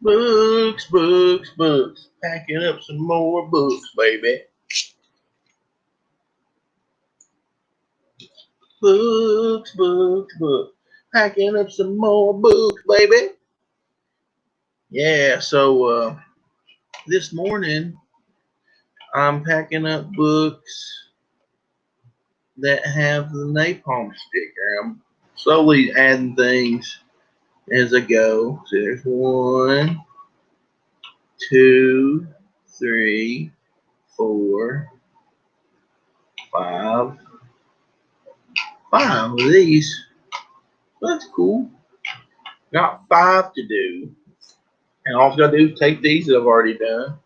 Books, books, books. Packing up some more books, baby. Books, books, books. Packing up some more books, baby. Yeah, so this morning I'm packing up books that have the napalm sticker. I'm slowly adding things as I go. So there's 1, 2, 3, 4, 5. 5 of these. That's cool. Got 5 to do. And all I've got to do is take these that I've already done.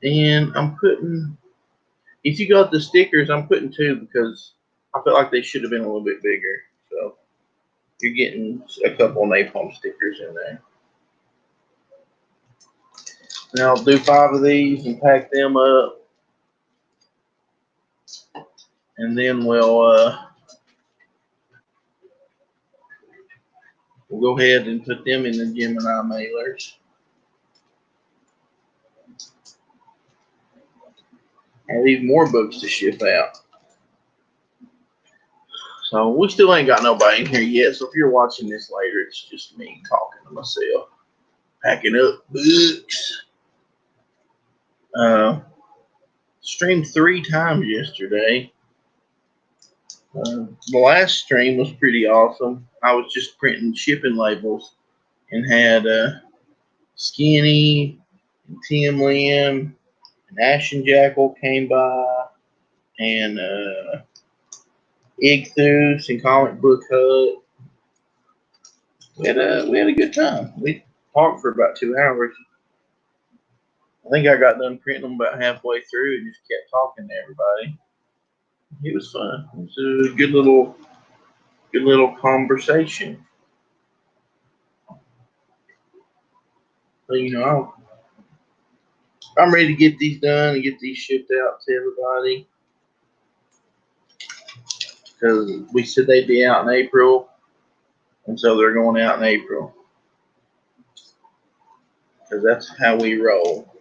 And I'm putting, if you got the stickers, I'm putting 2 because I felt like they should have been a little bit bigger. So you're getting a couple of napalm stickers in there. Now I'll do 5 of these and pack them up. And then we'll go ahead and put them in the Gemini mailers. I have even more books to ship out. So we still ain't got nobody in here yet. So if you're watching this later, it's just me talking to myself, packing up books. Streamed 3 times yesterday. The last stream was pretty awesome. I was just printing shipping labels and had Skinny and Tim Lim and Ashton Jackal came by and Igthus and Comic Book Hut. We had a good time. We talked for about 2 hours. I think I got done printing them about halfway through and just kept talking to everybody. It was fun. It was a good little conversation. So, I'm ready to get these done and get these shipped out to everybody. Because we said they'd be out in April. And so they're going out in April. Because that's how we roll.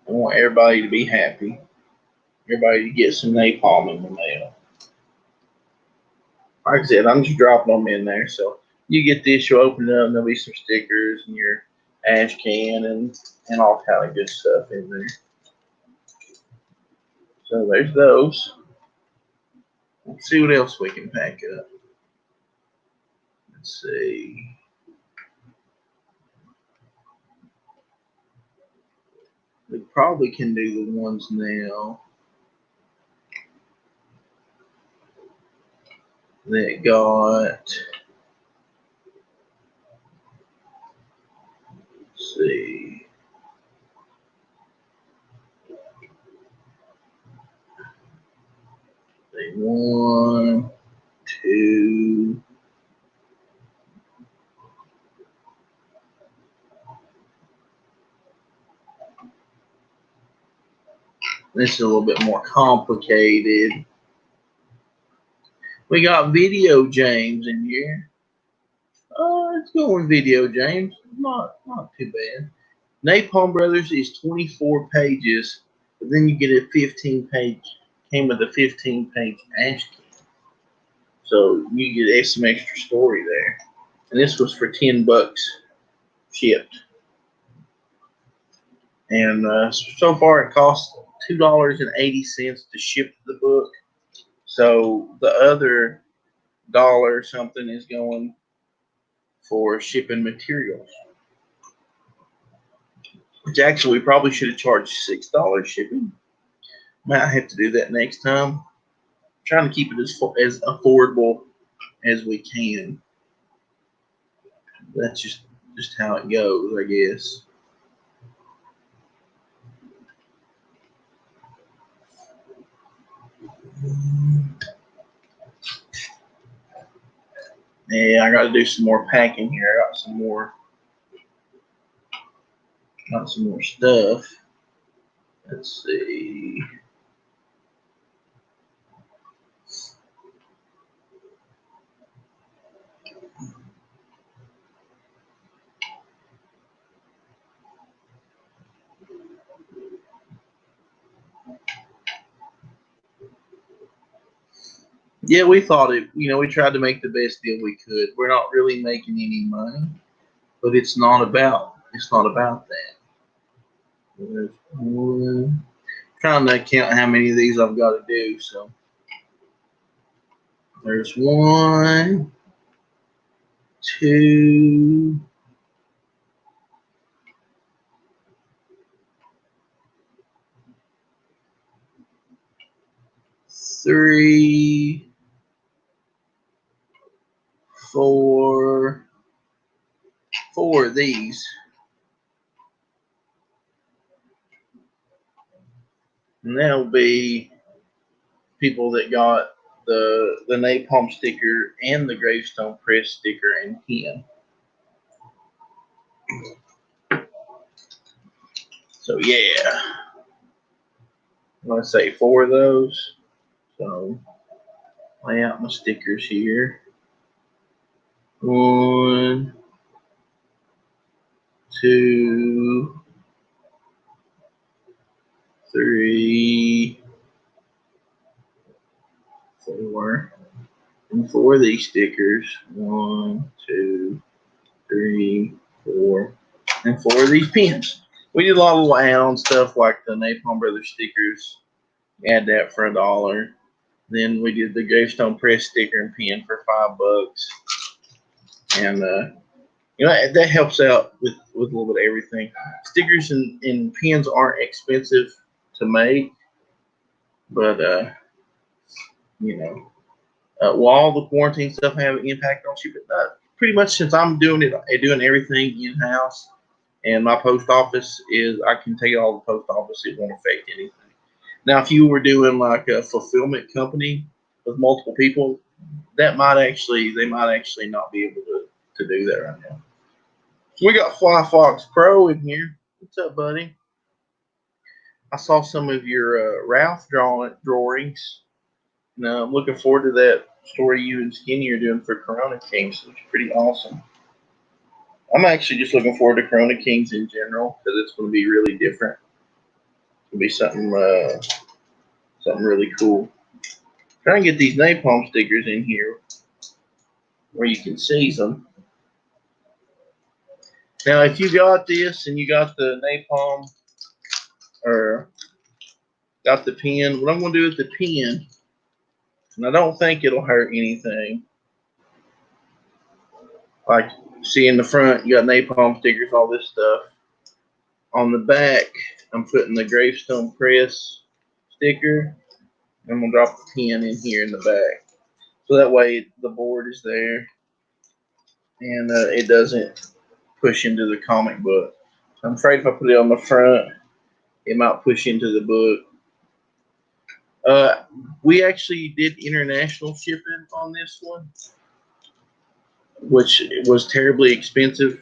I want everybody to be happy. Everybody to get some napalm in the mail. Like I said, I'm just dropping them in there. So you get this, you'll open it up, and there'll be some stickers and your ash can and all kind of good stuff in there. So there's those. Let's see what else we can pack up. Let's see. We probably can do the ones now that got, let's see. Say 1, 2. This is a little bit more complicated. We got Video James in here. Let's go with Video James. Not too bad. Napalm Brothers is 24 pages, but then you get a 15-page. Came with a 15-page ash can, so you get some extra story there. And this was for $10 shipped. And so far it costs $2.80 to ship the book. So the other dollar something is going for shipping materials. Which actually we probably should have charged $6 shipping. Might have to do that next time. I'm trying to keep it as affordable as we can. That's just how it goes, I guess. Yeah, I got to do some more packing here. I got some more stuff. Let's see. Yeah, we thought it. We tried to make the best deal we could. We're not really making any money, but it's not about that. There's one. Trying to count how many of these I've got to do. So there's one, two, three, four, four of these, and that'll be people that got the napalm sticker and the gravestone press sticker and pin. So yeah, I'm gonna say four of those. So lay out my stickers here. One, two, three, four, and four of these stickers. One, two, three, four, and four of these pins. We did a lot of little add-on stuff like the Napalm Brothers stickers. Add that for $1. Then we did the gravestone press sticker and pin for $5, and that helps out with a little bit of everything. Stickers and pins aren't expensive to make, but while the quarantine stuff have an impact on shipping, pretty much since I'm doing everything in house, and my post office is, I can tell you all the post office, it won't affect anything. Now, if you were doing like a fulfillment company with multiple people, they might actually not be able to do that right now. We got Fly Fox Pro in here. What's up, buddy? I saw some of your Ralph drawings. Now, I'm looking forward to that story you and Skinny are doing for Corona Kings. It's pretty awesome. I'm actually just looking forward to Corona Kings in general because it's going to be really different. It'll be something really cool. Try and get these napalm stickers in here where you can see them. Now, if you got this and you got the napalm or got the pin, what I'm going to do with the pin, and I don't think it'll hurt anything. Like, see in the front, you got napalm stickers, all this stuff. On the back, I'm putting the gravestone press sticker. I'm going to drop the pin in here in the back. So that way the board is there and it doesn't push into the comic book. I'm afraid if I put it on the front, it might push into the book. We actually did international shipping on this one, which was terribly expensive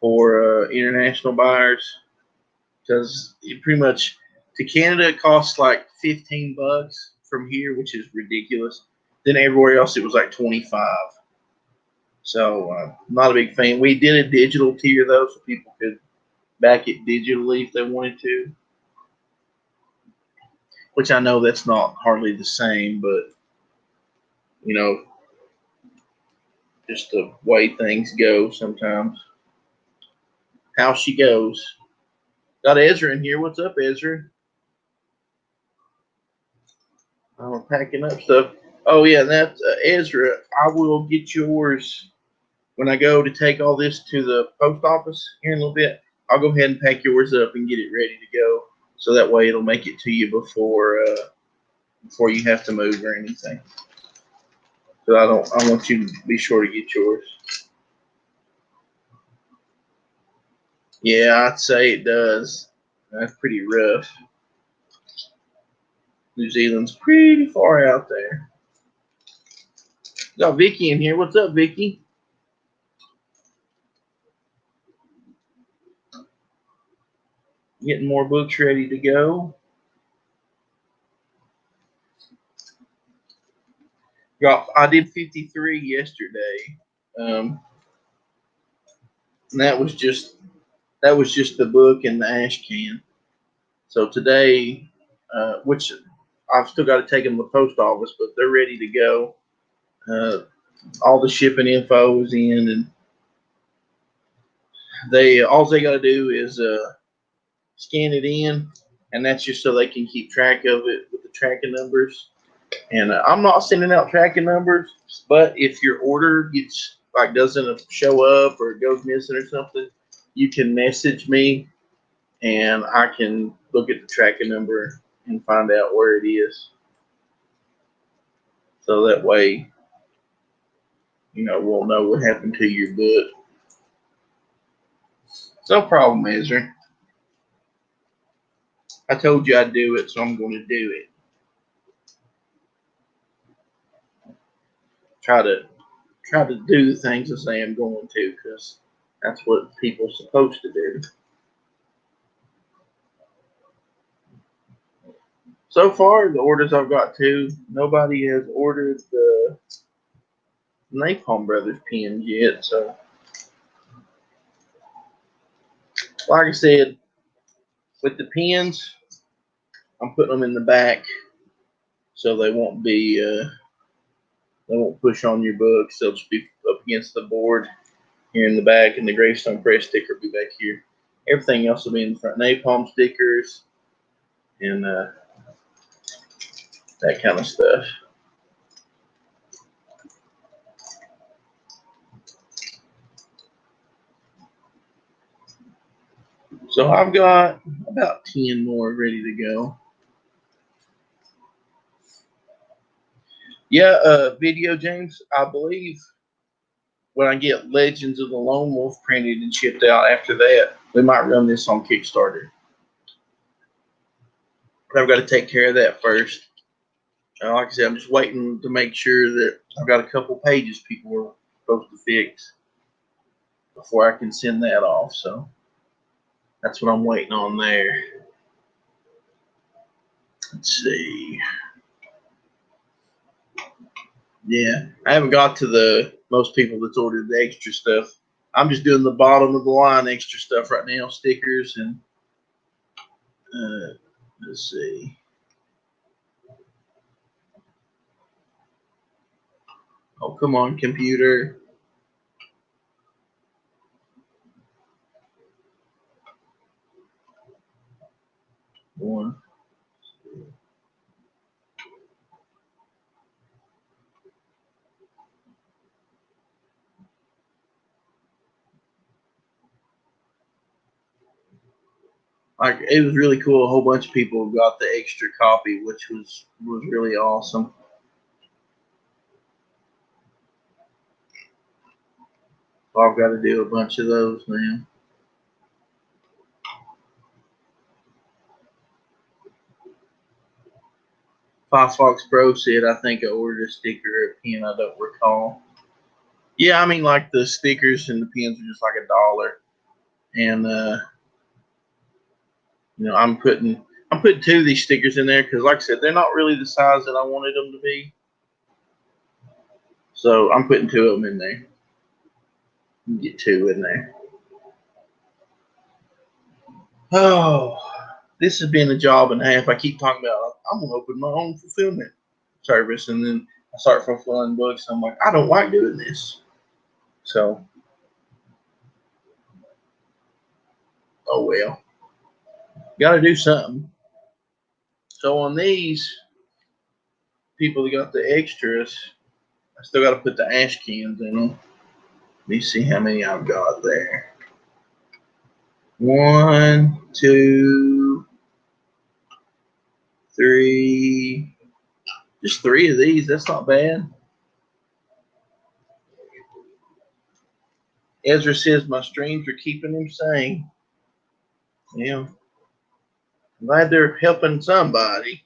for international buyers because it pretty much, to Canada it costs like $15 from here, which is ridiculous. Then everywhere else it was like 25. So not a big fan. We did a digital tier though, so people could back it digitally if they wanted to. Which I know that's not hardly the same, but you know, just the way things go sometimes. How she goes. Got Ezra in here. What's up, Ezra? I'm packing up stuff. Oh yeah, that's Ezra. I will get yours when I go to take all this to the post office here in a little bit. I'll go ahead and pack yours up and get it ready to go, so that way it'll make it to you before you have to move or anything. So I want you to be sure to get yours. Yeah, I'd say it does. That's pretty rough. New Zealand's pretty far out there. Got Vicky in here. What's up, Vicky? Getting more books ready to go. I did 53 yesterday. And that was just the book and the ash can. So today, which I've still got to take them to the post office, but they're ready to go. All the shipping info is in, and all they got to do is scan it in, and that's just so they can keep track of it with the tracking numbers. And I'm not sending out tracking numbers, but if your order gets doesn't show up or it goes missing or something, you can message me, and I can look at the tracking number and find out where it is. So that way, we'll know what happened to your book. No problem, Ezra. I told you I'd do it, so I'm going to do it. Try to do the things I say I'm going to, because that's what people are supposed to do. So far, the orders I've got nobody has ordered the Napalm Brothers pins yet. So, like I said, with the pins, I'm putting them in the back so they won't push on your books. They'll just be up against the board here in the back, and the gravestone press sticker will be back here. Everything else will be in the front. Napalm stickers and that kind of stuff. So I've got about 10 more ready to go. Yeah, video, James, I believe when I get Legends of the Lone Wolf printed and shipped out after that, we might run this on Kickstarter. But I've got to take care of that first. Like I said, I'm just waiting to make sure that I've got a couple pages people are supposed to fix before I can send that off. So that's what I'm waiting on there. Let's see. Yeah, I haven't got to the most people that's ordered the extra stuff. I'm just doing the bottom of the line extra stuff right now, stickers and let's see. Oh, come on, computer. One. Like, it was really cool. A whole bunch of people got the extra copy, which was really awesome. So I've got to do a bunch of those now. Fox Pro said, I think I ordered a sticker or a pin. I don't recall. Yeah, I mean, like the stickers and the pins are just like $1. And, I'm putting 2 of these stickers in there because, like I said, they're not really the size that I wanted them to be. So I'm putting 2 of them in there. Get 2 in there. Oh, this has been a job and a half. I keep talking about I'm gonna open my own fulfillment service, and then I start fulfilling books. I'm like, I don't like doing this. So, oh well, got to do something. So on these people that got the extras, I still got to put the ash cans in them. Let me see how many I've got there. 1, 2, 3. Just 3 of these. That's not bad. Ezra says my streams are keeping him sane. Yeah. I'm glad they're helping somebody.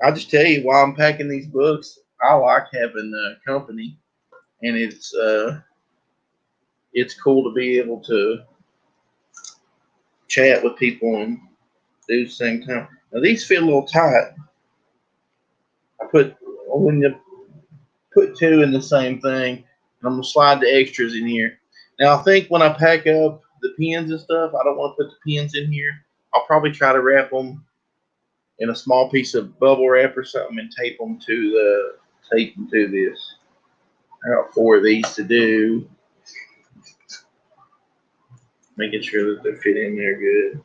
I'll just tell you, while I'm packing these books, I like having company, and it's cool to be able to chat with people and do the same time. Now these feel a little tight. When you put 2 in the same thing, I'm gonna slide the extras in here. Now I think when I pack up the pins and stuff, I don't want to put the pins in here. I'll probably try to wrap them in a small piece of bubble wrap or something and tape them to this. I got 4 of these to do, making sure that they fit in there good.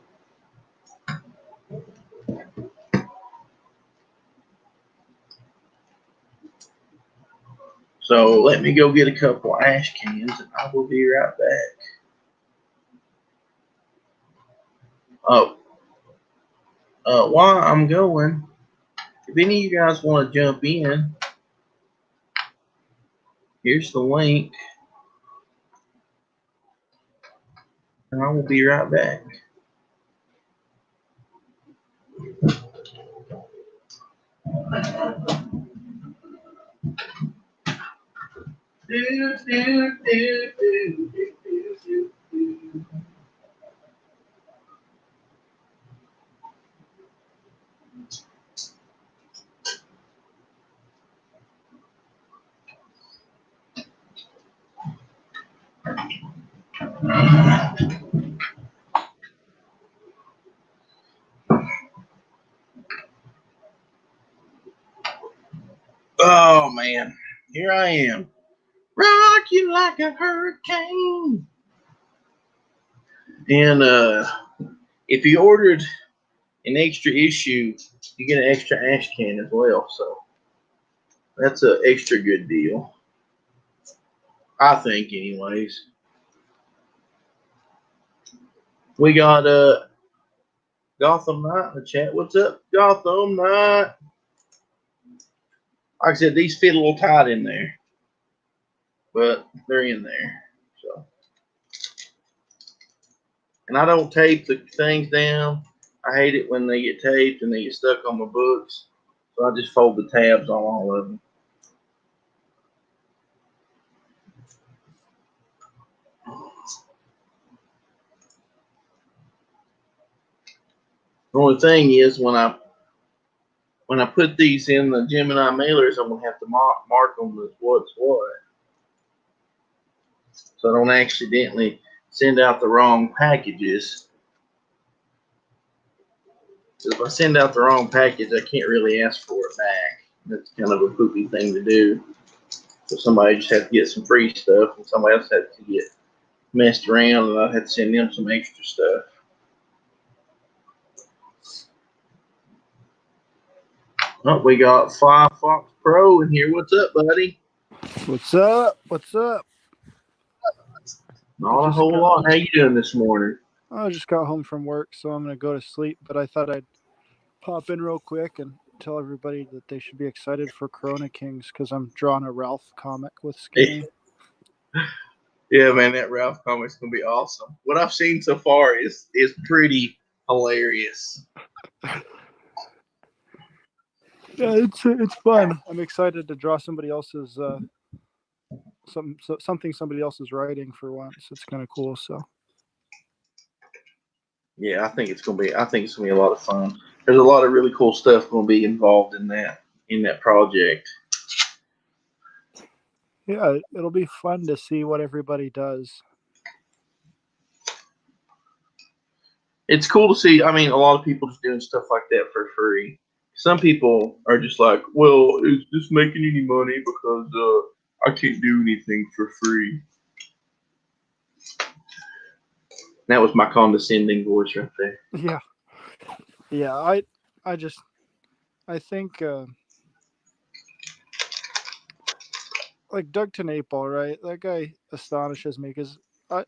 So let me go get a couple ash cans and I will be right back. Oh, while I'm going, if any of you guys want to jump in, here's the link, and I will be right back. Oh man, here I am. Rock you like a hurricane. And if you ordered an extra issue, you get an extra ash can as well. So that's an extra good deal, I think, anyways. We got Gotham Knight in the chat. What's up, Gotham Knight? Like I said, these fit a little tight in there, but they're in there. So, and I don't tape the things down. I hate it when they get taped and they get stuck on my books. So I just fold the tabs on all of them. The only thing is when I put these in the Gemini mailers, I'm gonna have to mark them as what's what, so I don't accidentally send out the wrong packages. If I send out the wrong package, I can't really ask for it back. That's kind of a poopy thing to do. So somebody just has to get some free stuff, and somebody else has to get messed around, and I had to send them some extra stuff. Oh, we got Firefox Pro in here. What's up, buddy? What's up? What's up? Not a whole lot. How you doing this morning? I just got home from work, so I'm going to go to sleep. But I thought I'd pop in real quick and tell everybody that they should be excited for Corona Kings because I'm drawing a Ralph comic with Skinny. Yeah, man, that Ralph comic's going to be awesome. What I've seen so far is pretty hilarious. Yeah, it's fun. I'm excited to draw somebody else's something somebody else is writing for once. It's kind of cool. So yeah, I think it's gonna be a lot of fun. There's a lot of really cool stuff going to be involved in that project. Yeah, it'll be fun to see what everybody does. It's cool to see. I mean, a lot of people just doing stuff like that for free. Some people are just like, well, is this making any money because I can't do anything for free. That was my condescending voice right there. Yeah. I think like Doug Napalm, right? That guy astonishes me because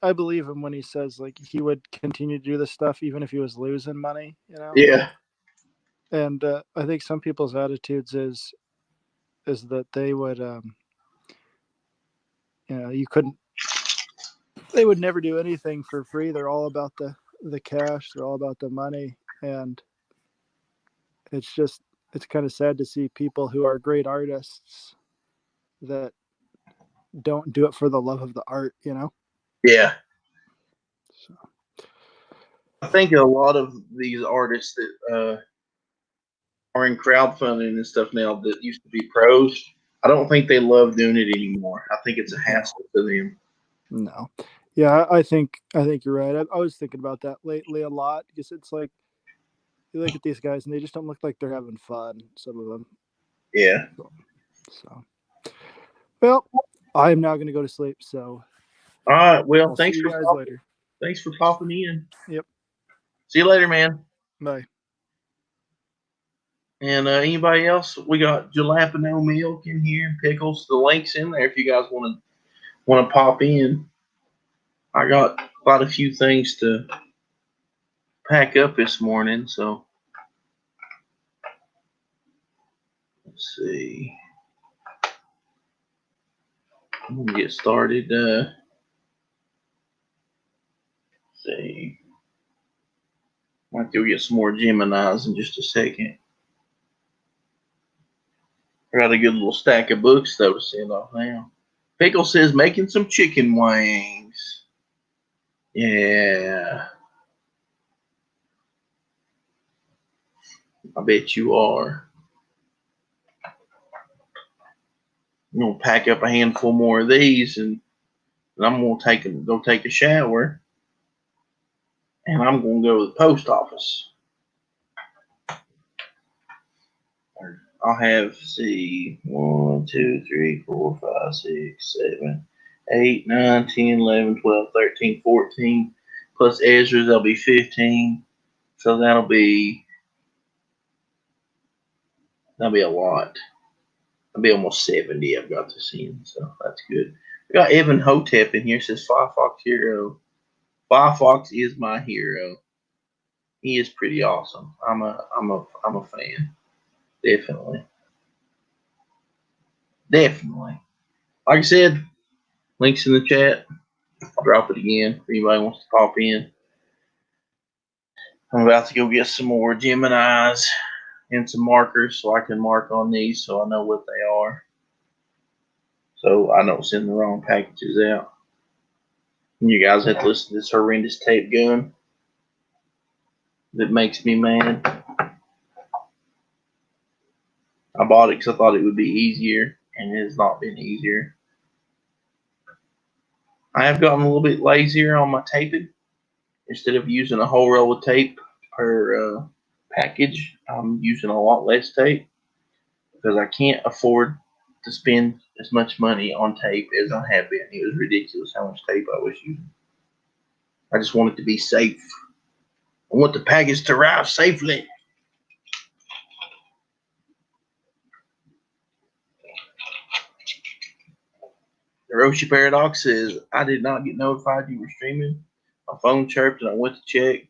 I believe him when he says like he would continue to do this stuff even if he was losing money, you know? Yeah. And I think some people's attitudes is that they would, they would never do anything for free. They're all about the cash. They're all about the money. And it's kind of sad to see people who are great artists that don't do it for the love of the art, you know? Yeah. So. I think a lot of these artists that are in crowdfunding and stuff now that used to be pros, I don't think they love doing it anymore. I think it's a hassle to them. No. Yeah, I think you're right. I was thinking about that lately a lot because it's like you look at these guys and they just don't look like they're having fun. Some of them. Yeah. So, well, I am now going to go to sleep. So All right. Well, I'll see you guys later. Thanks for popping in. Yep. See you later, man. Bye. And anybody else? We got jalapeno milk in here, pickles. The link's in there if you guys want to pop in. I got quite a few things to pack up this morning, so let's see. I'm gonna get started. Let's see. Might go get some more Geminis in just a second. I got a good little stack of books though to send off now. Pickle says making some chicken wings. Yeah. I bet you are. I'm gonna pack up a handful more of these, and I'm gonna go take a shower, and I'm gonna go to the post office. I'll have, see, 1, 2, 3, 4, 5, 6, 7, 8, 9, 10, 11, 12, 13, 14. Plus Ezra's, that'll be 15. So that'll be a lot. That'll be almost 70 I've got to see him, so that's good. We got Evan Hotep in here, says Firefox hero. Firefox is my hero. He is pretty awesome. I'm a fan. Definitely. Definitely. Like I said, links in the chat. I'll drop it again if anybody wants to pop in. I'm about to go get some more Geminis and some markers so I can mark on these so I know what they are. So I don't send the wrong packages out. And you guys have to listen to this horrendous tape gun that makes me mad. I bought it because I thought it would be easier, and it has not been easier. I have gotten a little bit lazier on my taping. Instead of using a whole roll of tape per package, I'm using a lot less tape because I can't afford to spend as much money on tape as I have been. It was ridiculous how much tape I was using. I just want it to be safe. I want the package to arrive safely. The Roshi Paradox says, I did not get notified you were streaming. My phone chirped and I went to check,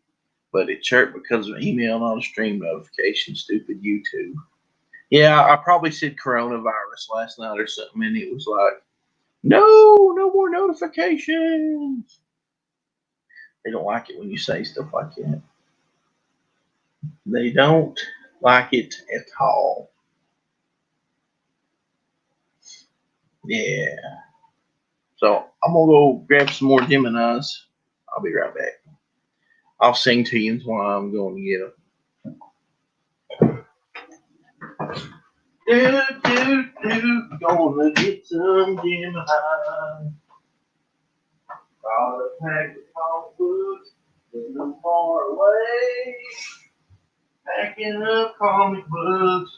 but it chirped because of email, not a stream notification. Stupid YouTube. Yeah, I probably said coronavirus last night or something, and it was like, no more notifications. They don't like it when you say stuff like that. They don't like it at all. Yeah. So I'm going to go grab some more Geminis. I'll be right back. I'll sing to you while I'm going to get them. Gonna get some Gemini. Got a pack of comic books, living them far away. Packing up comic books,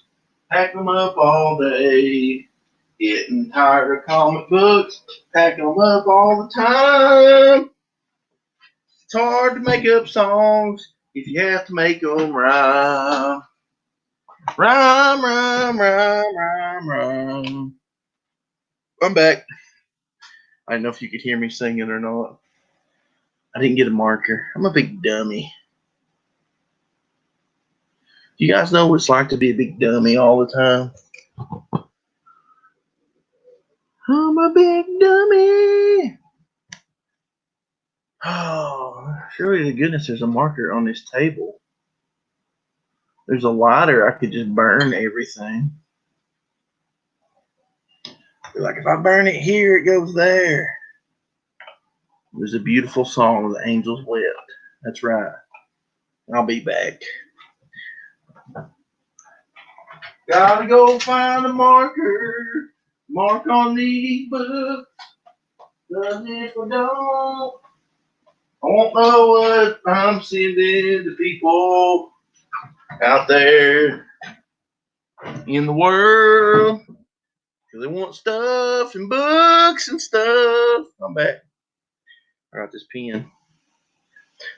pack them up all day. Getting tired of comic books, pack them up all the time. It's hard to make up songs if you have to make them rhyme. Rhyme, rhyme, rhyme, rhyme, rhyme. I'm back. I don't know if you could hear me singing or not. I didn't get a marker. I'm a big dummy. Do you guys know what it's like to be a big dummy all the time? I'm a big dummy. Oh, surely to goodness there's a marker on this table. There's a lighter. I could just burn everything. Like if I burn it here, it goes there. There's a beautiful song, The Angels Wept. That's right. I'll be back. Gotta go find a marker. Mark on these books. Cause if I don't, I won't know what I'm sending to people. out there in the world. They want stuff and books and stuff. I'm back. I got this pen.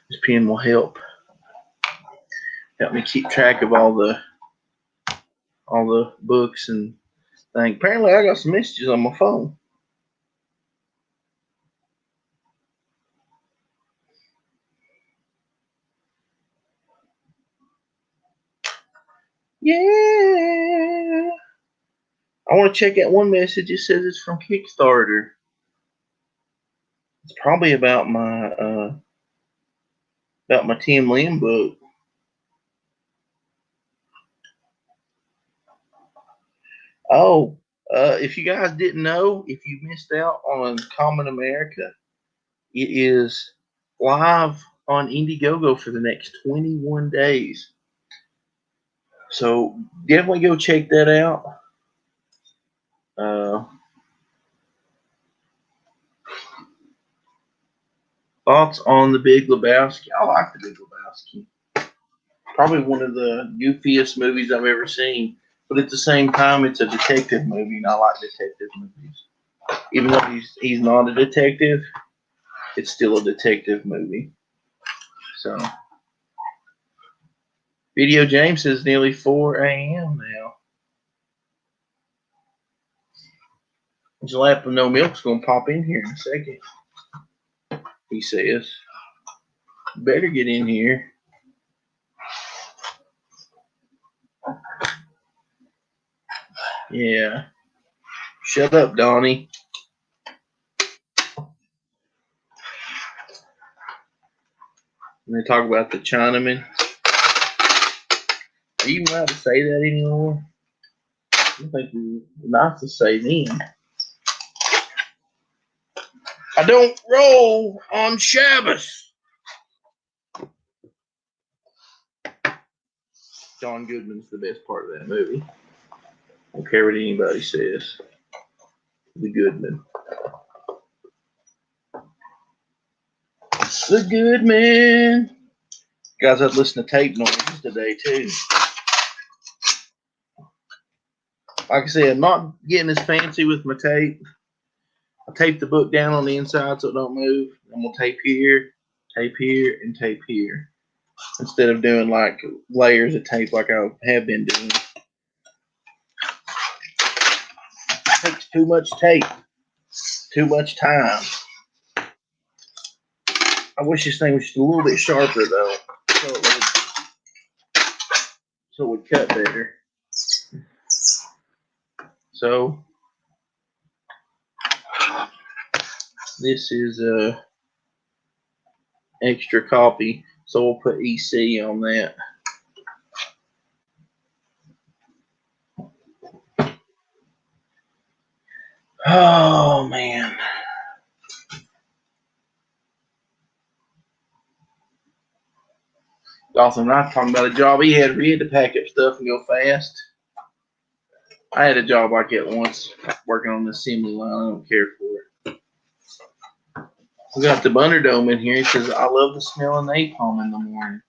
This pen will help me keep track of all the books and things. Apparently, I got some messages on my phone. Yeah. I want to check out one message. It says it's from Kickstarter. It's probably about my Tim Lim book. Oh, if you guys didn't know, if you missed out on Common America, it is live on Indiegogo for the next 21 days. So definitely go check that out. Thoughts on the Big Lebowski? I like the Big Lebowski. Probably one of the goofiest movies I've ever seen. But at the same time, it's a detective movie, and I like detective movies. Even though he's not a detective, it's still a detective movie. So, Video James says nearly 4 a.m. now. Jalap with no milk's going to pop in here in a second. He says, better get in here. Yeah. Shut up, Donnie. And they talk about the Chinaman. Are you allowed to say that anymore? I think it's nice to say then. I don't roll on Shabbos. John Goodman's the best part of that movie. I don't care what anybody says. The Goodman. The Goodman. Guys, I've listened to tape noises today too. Like I said, I'm not getting as fancy with my tape. I tape the book down on the inside so it don't move. I'm gonna tape here, and tape here. Instead of doing like layers of tape like I have been doing. It takes too much tape. Too much time. I wish this thing was just a little bit sharper though. So it would cut better. So this is a extra copy. So we'll put EC on that. Oh man. Dawson and I talking about a job he had where he had to pack up stuff and go fast. I had a job like that once, working on the assembly line. I don't care for it. We got the Bunderdome in here. It says, I love the smell of napalm in the morning.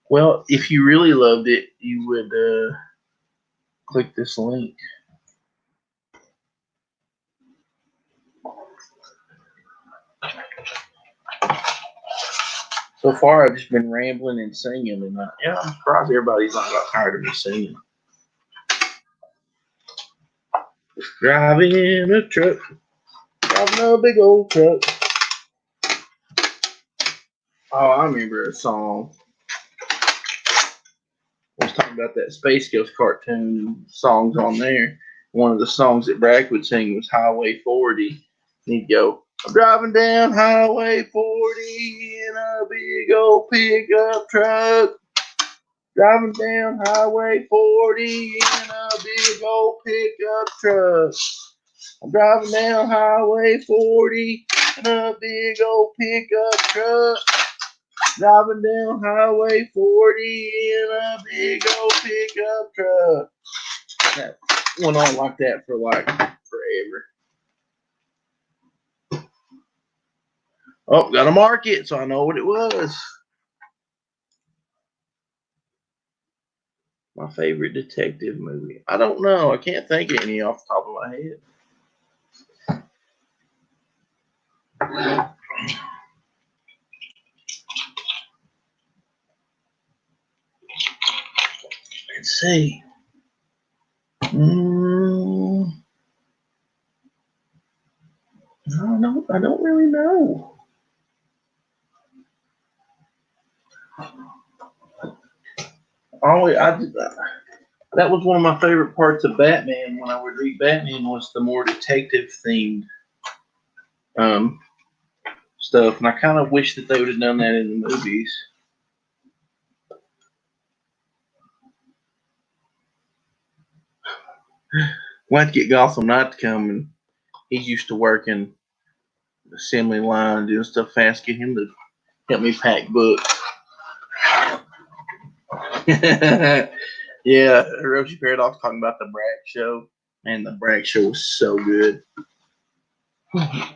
Well, if you really loved it, you would click this link. So far, I've just been rambling and singing, and I'm surprised everybody's not got tired of me singing. Driving a truck, driving a big old truck. Oh, I remember a song. I was talking about that Space Ghost cartoon songs on there. One of the songs that Bragg would sing was Highway 40. And he'd go, I'm driving down Highway 40 in a big old pickup truck. Driving down Highway 40 in a big old pickup truck. I'm driving down Highway 40 in a big old pickup truck. Driving down Highway 40 in a big old pickup truck. That went on like that for like forever. Oh, got to mark it so I know what it was. My favorite detective movie. I don't know. I can't think of any off the top of my head. Let's see. I don't really know. That was one of my favorite parts of Batman when I would read Batman was the more detective themed stuff, and I kind of wish that they would have done that in the movies. We'll have to get Gotham Knight to come, and he's used to working the assembly line, doing stuff fast. Get him to help me pack books. Yeah, Roshi Paradox talking about the Bragg Show, and the Bragg Show was so good. I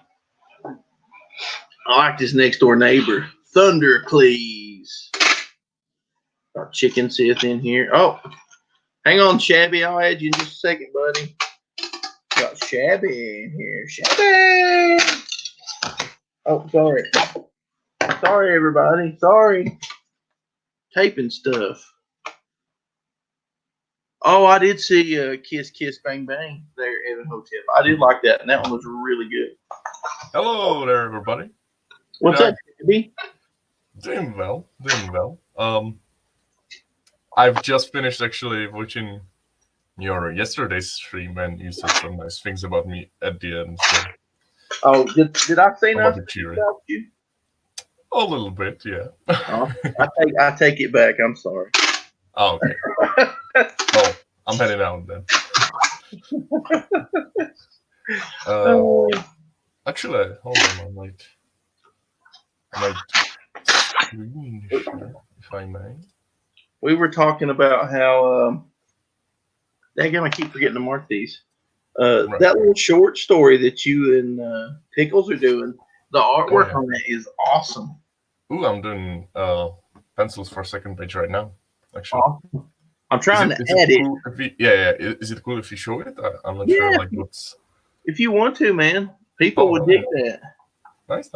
like this next door neighbor, Thundercleese. Got Chicken Sith in here. Oh, hang on, Shabby. I'll add you in just a second, buddy. Got Shabby in here. Shabby. Oh, sorry. Sorry, everybody. Sorry. Taping stuff. Oh, I did see Kiss Kiss Bang Bang there at the hotel. I did like that, and that one was really good. Hello there, everybody. What's up, Shabby? Doing well. I've just finished actually watching your yesterday's stream, and you said some nice things about me at the end. So Oh, did I say I'm a nothing bit cheery. about you? A little bit, yeah. Oh, I take it back. I'm sorry. Oh, okay. Oh, I'm heading out then. Actually, hold on, I might screen share, if I may. We were talking about how I keep forgetting to mark these. Right. That little short story that you and Pickles are doing, the artwork on that is awesome. Ooh, I'm doing pencils for second page right now, actually. Awesome. I'm trying to add it. Cool is it cool if you show it? I'm not sure. Like, what's... If you want to, man, people would dig that. Nice.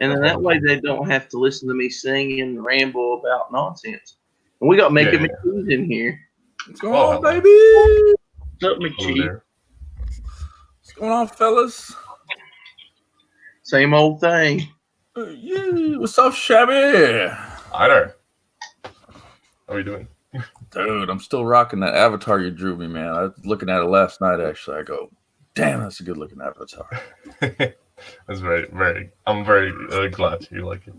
And then that way they don't have to listen to me sing and ramble about nonsense. And we got Making McCheese in here. What's going on, baby? What's up, McCheese? What's going on, fellas? Same old thing. Yeah, what's up, Shabby? Hi there. How are you doing? Dude, I'm still rocking that avatar you drew me, man. I was looking at it last night, actually. I go, damn, that's a good-looking avatar. That's very, I'm very glad you like it.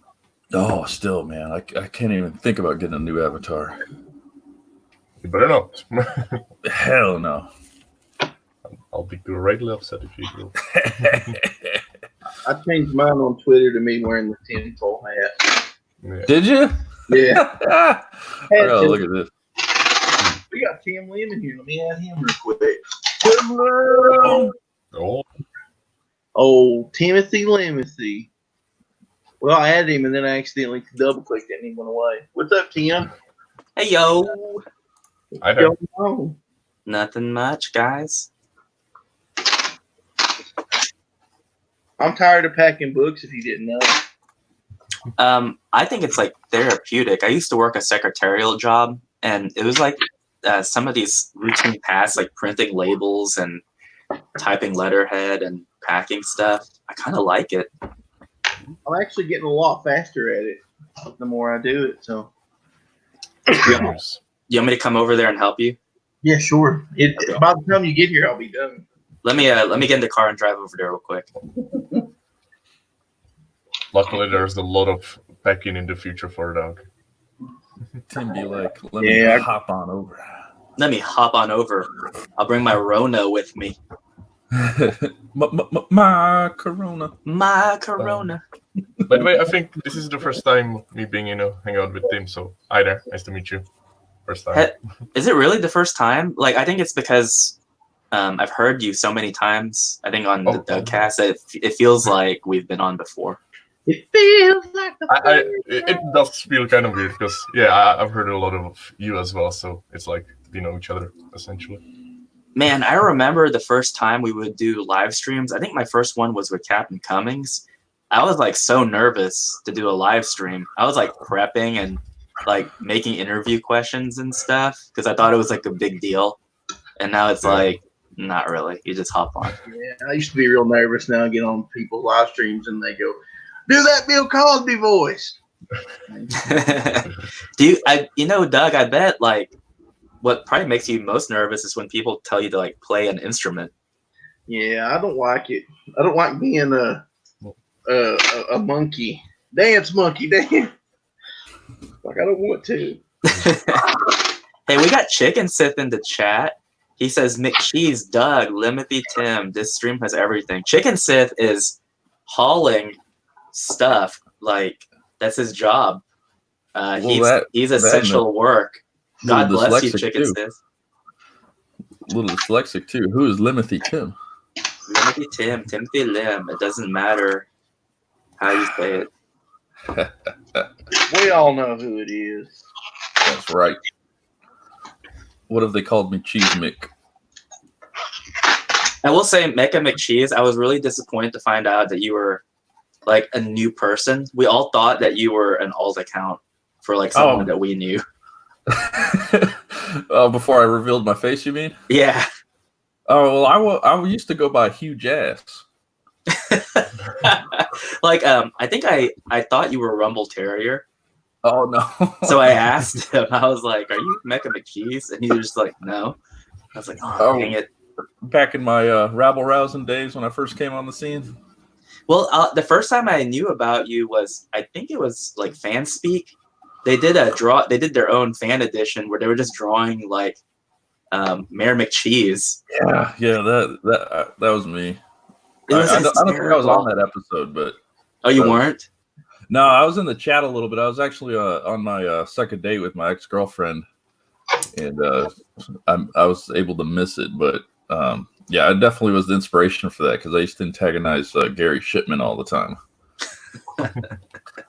Oh, still, man. I can't even think about getting a new avatar. You better not. Hell no. I'll be greatly upset if you do. I changed mine on Twitter to me wearing the tinfoil hat. Yeah. Did you? Yeah. I gotta look at this. We got Tim Lim in here. Let me add him real quick. Tim Lim. Oh, Timothy Limothy. Well, I added him and then I accidentally double clicked it and he went away. What's up, Tim? Hey, yo. I know. Nothing much, guys. I'm tired of packing books, if you didn't know. I think it's like therapeutic. I used to work a secretarial job, and it was like some of these routine tasks, like printing labels and typing letterhead and packing stuff. I kind of like it. I'm actually getting a lot faster at it the more I do it. So, You want me to come over there and help you? yeah, sure. By the time you get here, I'll be done. Let me get in the car and drive over there real quick. Luckily, there's a lot of packing in the future for a dog. Tim be like, let me hop on over. Let me hop on over. I'll bring my Rona with me. My Corona. My Corona. By the way, I think this is the first time me being, hang out with Tim. So, hi there. Nice to meet you. First time. Is it really the first time? Like, I think it's because I've heard you so many times. I think on the Dougcast, it feels like we've been on before. It feels like the It does feel kind of weird because I've heard a lot of you as well, so it's like we know each other essentially. Man, I remember the first time we would do live streams. I think my first one was with Captain Cummings. I was like so nervous to do a live stream. I was like prepping and like making interview questions and stuff because I thought it was like a big deal. And now it's like, not really. You just hop on. Yeah, I used to be real nervous. Now I get on people's live streams and they go, "Do that Bill Cosby voice." Doug, I bet like what probably makes you most nervous is when people tell you to like play an instrument. Yeah, I don't like it. I don't like being a monkey, dance monkey, dance. Like I don't want to. Hey, we got Chicken Sith in the chat. He says, McCheese, Doug, Limothy, Tim, this stream has everything. Chicken Sith is hauling stuff. Like, that's his job. He's essential work. God bless you, Chicken Sith. A little dyslexic, too. Who is Limothy Tim? Limothy Tim, Timothy Lim. It doesn't matter how you say it. We all know who it is. That's right. What have they called me? Cheese Mick. I will say, Mecca McCheese, I was really disappointed to find out that you were like a new person. We all thought that you were an alt account for like someone that we knew. Before I revealed my face, you mean? Yeah. Oh, well, I used to go by Huge Ass. Like, I think I thought you were Rumble Terrier. Oh, no. So I asked him, I was like, "Are you Mecca McCheese?" And he was just like, "No." I was like, "Oh, dang it." Back in my rabble-rousing days when I first came on the scene? Well, the first time I knew about you was, I think it was like Fan Speak. They did they did their own fan edition where they were just drawing like Mayor McCheese. Yeah, that was me. I don't think I was on that episode, but... Oh, you weren't? No, I was in the chat a little bit. I was actually on my second date with my ex-girlfriend, and I was able to miss it. But yeah, I definitely was the inspiration for that because I used to antagonize Gary Shipman all the time.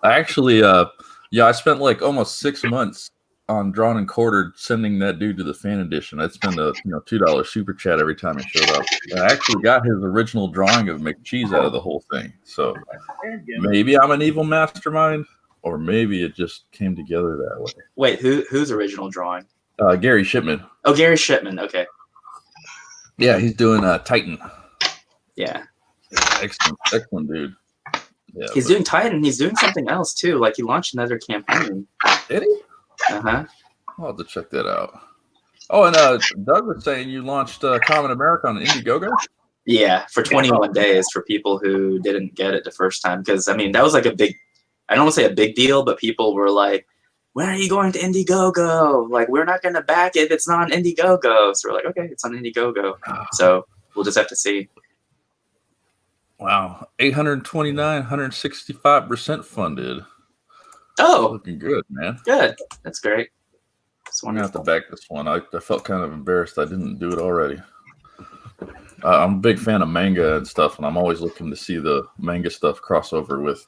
I actually, I spent like almost 6 months on Drawn and Quartered sending that dude to the fan edition. I'd spend a $2 super chat every time he showed up. And I actually got his original drawing of McCheese out of the whole thing. So maybe I'm an evil mastermind, or maybe it just came together that way. Wait, whose original drawing? Gary Shipman. Oh, Gary Shipman. Okay. Yeah, he's doing Titan. Yeah. Excellent dude. Yeah, he's doing Titan. He's doing something else too. Like he launched another campaign. Did he? Uh-huh. I'll have to check that out. Oh, and Doug was saying you launched Common America on Indiegogo? Yeah, for 21 days for people who didn't get it the first time. Because, I mean, that was like a big, I don't want to say a big deal, but people were like, when are you going to Indiegogo? Like, we're not going to back it if it's not on Indiegogo. So we're like, okay, it's on Indiegogo. So we'll just have to see. Wow. 829, 165% funded. Oh. Looking good, man. Good. That's great. I'm going to have to back this one. I felt kind of embarrassed I didn't do it already. I'm a big fan of manga and stuff, and I'm always looking to see the manga stuff crossover with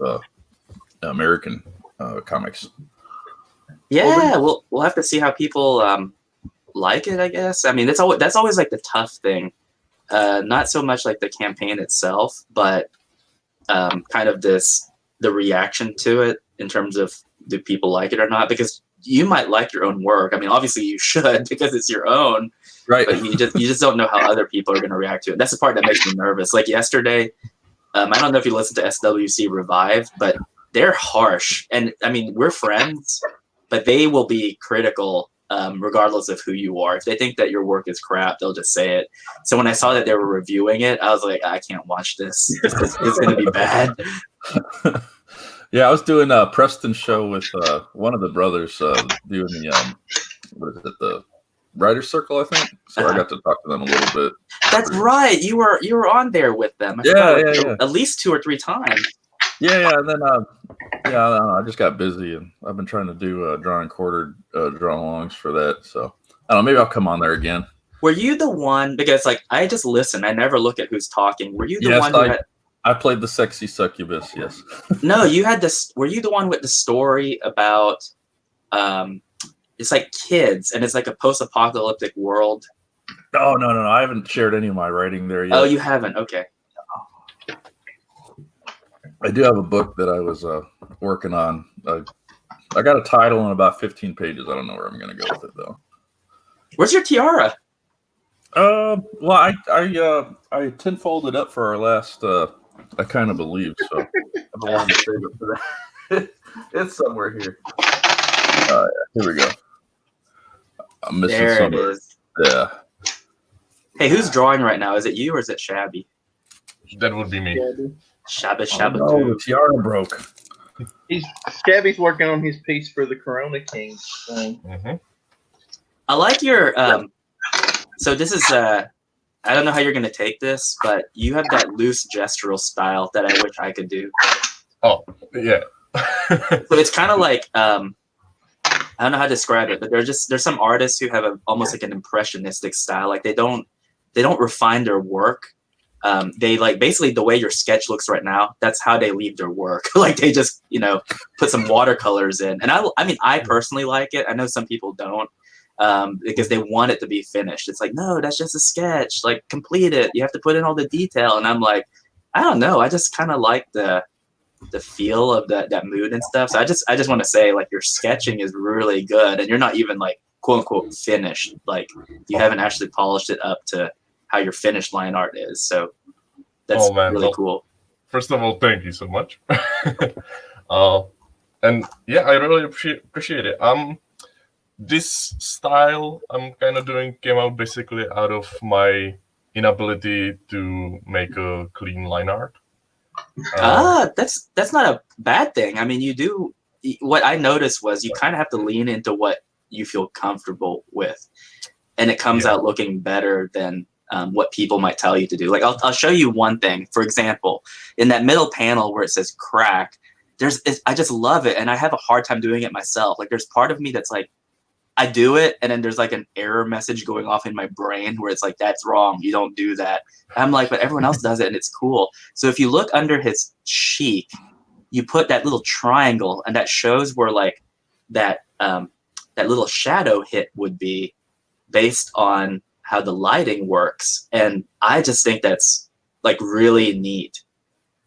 American comics. Yeah, we'll have to see how people like it, I guess. I mean, that's always like the tough thing. Not so much like the campaign itself, but kind of the reaction to it in terms of do people like it or not? Because you might like your own work. I mean, obviously you should because it's your own. Right. But you just don't know how other people are going to react to it. That's the part that makes me nervous. Like yesterday, I don't know if you listened to SWC Revive, but they're harsh. And I mean, we're friends, but they will be critical regardless of who you are. If they think that your work is crap, they'll just say it. So when I saw that they were reviewing it, I was like, I can't watch this. It's going to be bad. Yeah, I was doing a Preston show with one of the brothers doing the what is it, the Writer's Circle, I think. So I got to talk to them a little bit. That's right. You were on there with them. Yeah. At least 2 or 3 times. Yeah. And then I don't know, I just got busy, and I've been trying to do Drawn and Quartered draw-alongs for that. So I don't know, maybe I'll come on there again. Were you the one? Because like I just listen. I never look at who's talking. Were you the one? I played the sexy succubus. Yes. No, you had this. Were you the one with the story about? It's like kids, and it's like a post-apocalyptic world. Oh no. I haven't shared any of my writing there yet. Oh, you haven't? Okay. I do have a book that I was working on. I got a title and about 15 pages. I don't know where I'm going to go with it though. Where's your tiara? Well, I tinfolded up for our last. I kind of believe so. I've been wanting to save it for that. It's somewhere here. Here we go. I'm missing There somewhere. it is. Yeah. Hey, who's drawing right now? Is it you or is it Shabby? That would be me. Shabba Oh, Shabba no, the Doo. tiara broke. Shabby's working on his piece for the Corona King thing. Mm-hmm. I like your so this is I don't know how you're gonna take this, but you have that loose gestural style that I wish I could do. Oh, yeah. So it's kind of like I don't know how to describe it, but there's some artists who have almost like an impressionistic style. Like they don't refine their work. They like basically the way your sketch looks right now. That's how they leave their work. Like they just put some watercolors in. And I mean I personally like it. I know some people don't because they want it to be finished. It's like no, that's just a sketch. Like complete it. You have to put in all the detail. And I'm like I don't know. I just kind of like the feel of that mood and stuff. So I just want to say like your sketching is really good and you're not even like quote unquote finished. Like you haven't actually polished it up to how your finished line art is. So that's really cool. First of all, thank you so much. And yeah, I really appreciate it. This style I'm kind of doing came out basically out of my inability to make a clean line art. That's not a bad thing. I mean, you do. What I noticed was you kind of have to lean into what you feel comfortable with, and it comes out looking better than what people might tell you to do. Like I'll show you one thing. For example, in that middle panel where it says crack, I just love it, and I have a hard time doing it myself. Like there's part of me that's like, I do it, and then there's like an error message going off in my brain where it's like, that's wrong. You don't do that. And I'm like, but everyone else does it, and it's cool. So if you look under his cheek, you put that little triangle, and that shows where like that little shadow hit would be based on how the lighting works. And I just think that's like really neat.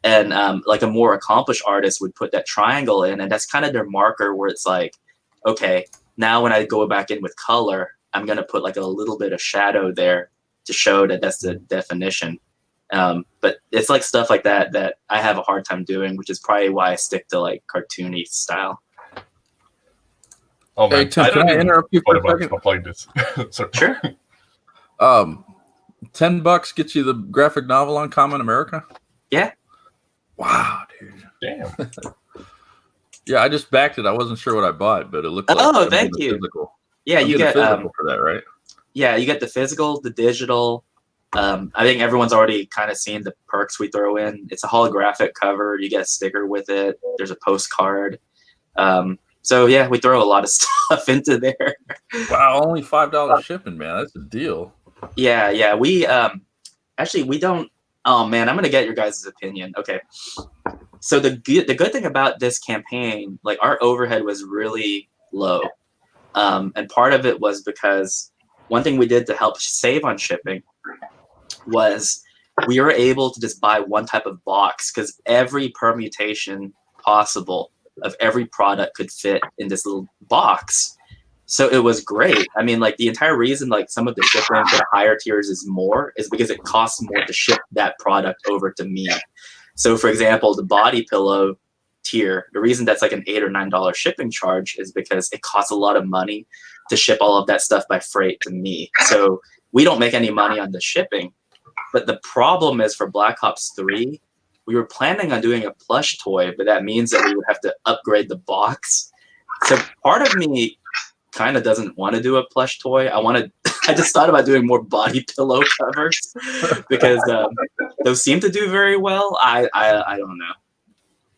And like a more accomplished artist would put that triangle in, and that's kind of their marker where it's like, okay, now when I go back in with color, I'm going to put like a little bit of shadow there to show that that's the definition. But it's like stuff like that that I have a hard time doing, which is probably why I stick to like cartoony style. Oh man, hey, Tim, can I interrupt you for a second? Stuff like this. Sure. $10 gets you the graphic novel on Common America? Yeah. Wow, dude. Damn. Yeah, I just backed it. I wasn't sure what I bought, but it looked like thank you. Physical. Yeah, you get physical for that, right? Yeah, you get the physical, the digital. I think everyone's already kind of seen the perks we throw in. It's a holographic cover. You get a sticker with it. There's a postcard. So yeah, we throw a lot of stuff into there. Wow, only $5 shipping, man. That's a deal. Yeah. We actually we don't. Oh man, I'm gonna get your guys' opinion. Okay. So the good thing about this campaign, like our overhead was really low, and part of it was because one thing we did to help save on shipping was we were able to just buy one type of box because every permutation possible of every product could fit in this little box. So it was great. I mean, like the entire reason like some of the shipping for the higher tiers is because it costs more to ship that product over to me. So for example, the body pillow tier, the reason that's like an $8 or $9 shipping charge is because it costs a lot of money to ship all of that stuff by freight to me. So we don't make any money on the shipping. But the problem is for Black Ops 3, we were planning on doing a plush toy, but that means that we would have to upgrade the box. So part of me kind of doesn't want to do a plush toy. I just thought about doing more body pillow covers because those seem to do very well. I don't know.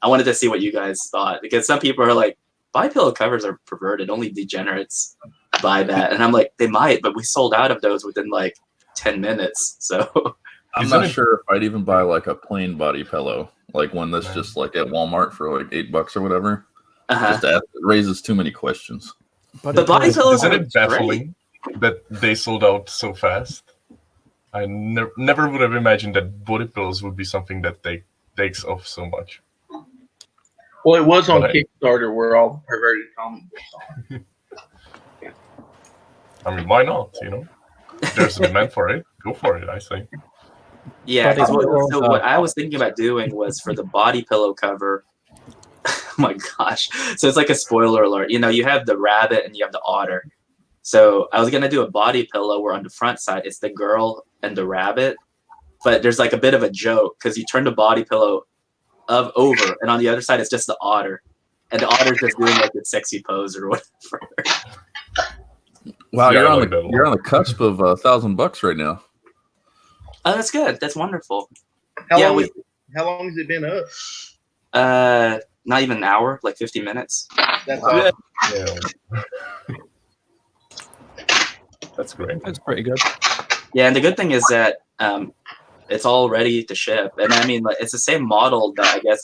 I wanted to see what you guys thought because some people are like, body pillow covers are perverted. Only degenerates buy that. And I'm like, they might, but we sold out of those within like 10 minutes. So I'm Isn't not it- sure if I'd even buy like a plain body pillow, like one that's just like at Walmart for like $8 or whatever. Just it raises too many questions. But The body pillows Isn't are it baffling that they sold out so fast? I never would have imagined that body pillows would be something that takes off so much. Well, it was on Right. Kickstarter where all the perverted comic books are. I mean, why not? You know, if there's a demand for it, go for it. I say. Yeah, Body because pillows so are- what I was thinking about doing was for the body pillow cover. Oh my gosh! So it's like a spoiler alert. You know, you have the rabbit and you have the otter. So I was gonna do a body pillow where on the front side it's the girl and the rabbit, but there's like a bit of a joke because you turn the body pillow over, and on the other side it's just the otter, and the otter's just doing like a sexy pose or whatever. Wow, Yeah, you're I on like the that a lot. you're on the cusp of $1,000 right now. Oh, that's good. That's wonderful. How Yeah, long? How long has it been up? Not even an hour, like 50 minutes. That's Yeah. awesome. Yeah. That's great. That's pretty good. Yeah, and the good thing is that it's all ready to ship, and I mean, like, it's the same model that I guess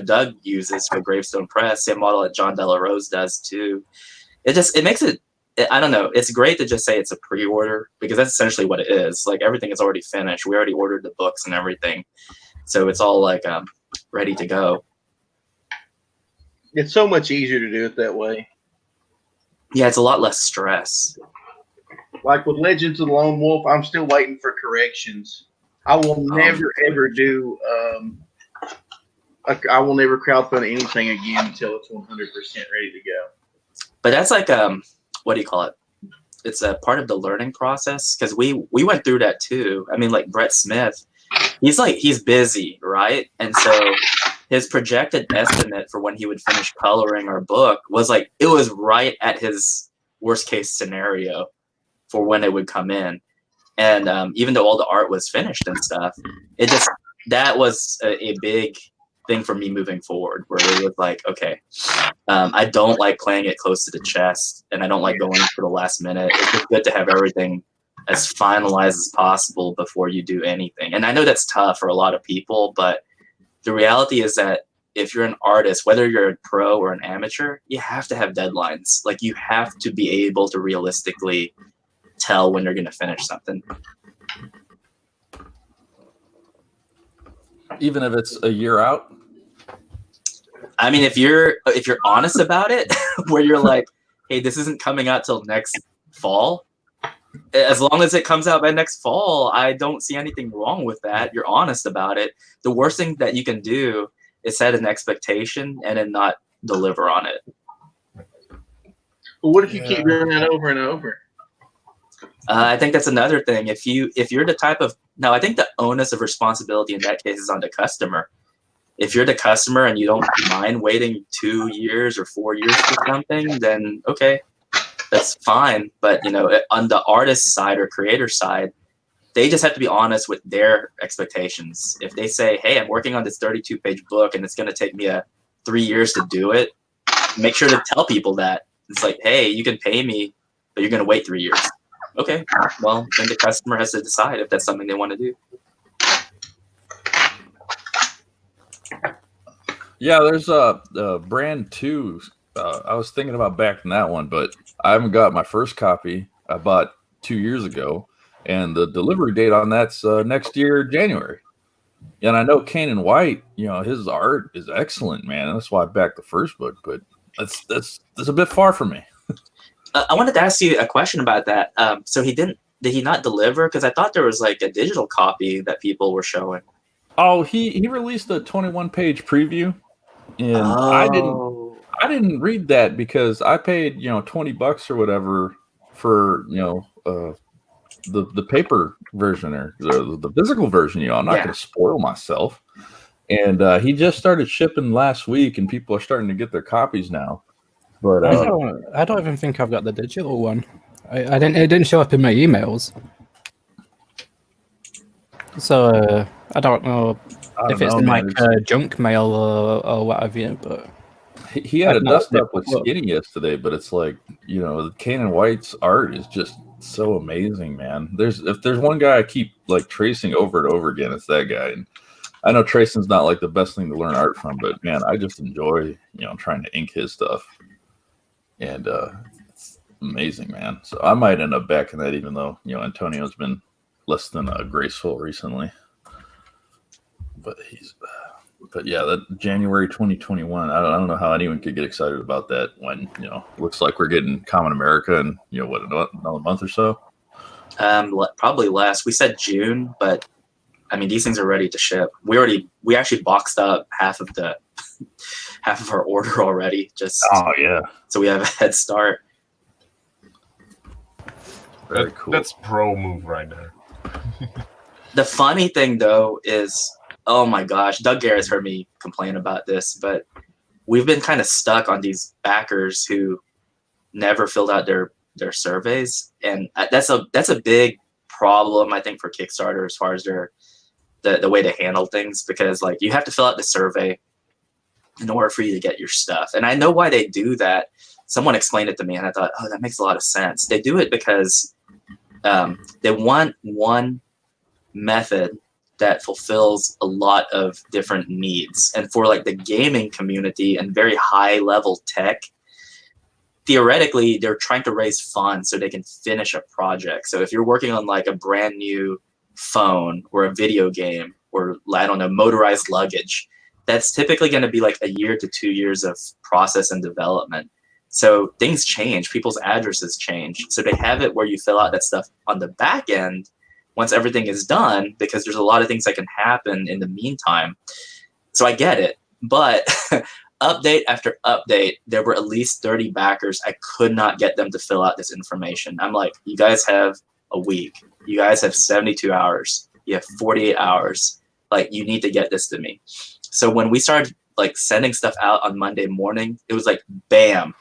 Doug uses for Gravestone Press, same model that John Della Rose does too. It makes it. I don't know. It's great to just say it's a pre-order because that's essentially what it is. Like everything is already finished. We already ordered the books and everything, so it's all like ready to go. It's so much easier to do it that way. Yeah, it's a lot less stress. Like with Legends of the Lone Wolf, I'm still waiting for corrections. I will never ever do. I will never crowdfund anything again until it's 100% ready to go. But that's like what do you call it? It's a part of the learning process because we went through that too. I mean, like Brett Smith, he's busy, right? And so his projected estimate for when he would finish coloring our book was like it was right at his worst case scenario for when it would come in. And even though all the art was finished and stuff, that was a big thing for me moving forward, where it was like, okay, I don't like playing it close to the chest, and I don't like going for the last minute. It's just good to have everything as finalized as possible before you do anything. And I know that's tough for a lot of people, but the reality is that if you're an artist, whether you're a pro or an amateur, you have to have deadlines. Like you have to be able to realistically tell when you're going to finish something. Even if it's a year out. I mean, if you're honest about it, where you're like, hey, this isn't coming out till next fall. As long as it comes out by next fall, I don't see anything wrong with that. You're honest about it. The worst thing that you can do is set an expectation and then not deliver on it. But what if you keep doing that over and over? I think that's another thing. If you're the type of now, I think the onus of responsibility in that case is on the customer. If you're the customer and you don't mind waiting 2 years or 4 years for something, then okay, that's fine. But on the artist side or creator side, they just have to be honest with their expectations. If they say, "Hey, I'm working on this 32-page book and it's going to take me 3 years to do it," make sure to tell people that. It's like, "Hey, you can pay me, but you're going to wait 3 years." Okay, well, then the customer has to decide if that's something they want to do. Yeah, there's a brand 2. I was thinking about backing that one, but I haven't got my first copy. I bought 2 years ago, and the delivery date on that's next year, January. And I know Kane and White, his art is excellent, man. That's why I backed the first book, but that's a bit far from me. I wanted to ask you a question about that. So did he not deliver? Because I thought there was like a digital copy that people were showing. Oh, he released a 21-page preview, and I didn't read that because I paid $20 or whatever for the paper version or the physical version. I'm not going to spoil myself. And he just started shipping last week, and people are starting to get their copies now. But I don't even think I've got the digital one. It didn't show up in my emails. So I don't know if it's in like junk mail or what have you. But he had a dust up with Skinny yesterday, but it's like Kane and White's art is just so amazing, man. If there's one guy I keep like tracing over and over again, it's that guy. And I know tracing's not like the best thing to learn art from, but man, I just enjoy, trying to ink his stuff. And it's amazing, man. So I might end up backing that, even though, Antonio's been less than graceful recently. But yeah, that January 2021, I don't know how anyone could get excited about that when, looks like we're getting Common America in, another month or so? Probably less. We said June, but I mean, these things are ready to ship. We actually boxed up half of our order already. Oh yeah. So we have a head start. Very cool. That's pro move right there. The funny thing though is, oh my gosh, Doug Garrett's heard me complain about this, but we've been kind of stuck on these backers who never filled out their surveys, and that's a big problem, I think, for Kickstarter as far as the way to handle things, because like you have to fill out the survey in order for you to get your stuff. And I know why they do that. Someone explained it to me, and I thought, oh, that makes a lot of sense. They do it because they want one method that fulfills a lot of different needs. And for like the gaming community and very high level tech, theoretically, they're trying to raise funds so they can finish a project. So if you're working on like a brand new phone or a video game or, I don't know, motorized luggage, that's typically going to be like a year to 2 years of process and development. So things change, people's addresses change. So they have it where you fill out that stuff on the back end once everything is done, because there's a lot of things that can happen in the meantime. So I get it, but update after update, there were at least 30 backers. I could not get them to fill out this information. I'm like, you guys have a week. You guys have 72 hours. You have 48 hours. Like, you need to get this to me. So when we started like sending stuff out on Monday morning, it was like, bam.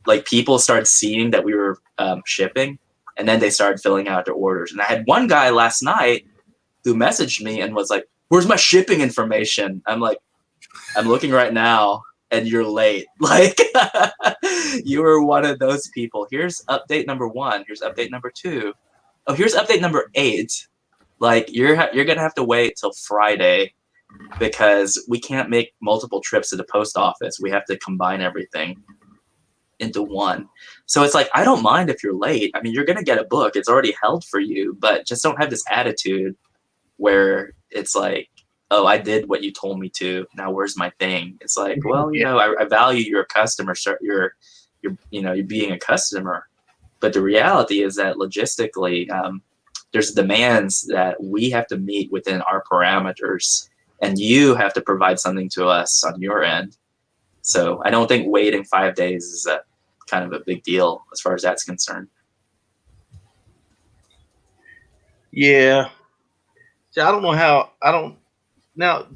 Like, people started seeing that we were shipping, and then they started filling out their orders. And I had one guy last night who messaged me and was like, where's my shipping information? I'm like, I'm looking right now, and you're late. Like, you were one of those people. Here's update number 1. Here's update number 2. Oh, here's update number 8. Like, you're gonna have to wait till Friday, because we can't make multiple trips to the post office. We have to combine everything into one. So it's like, I don't mind if you're late. I mean, you're gonna get a book. It's already held for you, but just don't have this attitude where it's like, oh, I did what you told me to. Now where's my thing? It's like, well, I value your customer. You're being a customer, but the reality is that logistically, there's demands that we have to meet within our parameters, and you have to provide something to us on your end. So I don't think waiting 5 days is a kind of a big deal as far as that's concerned. Yeah. So I don't know how. Now,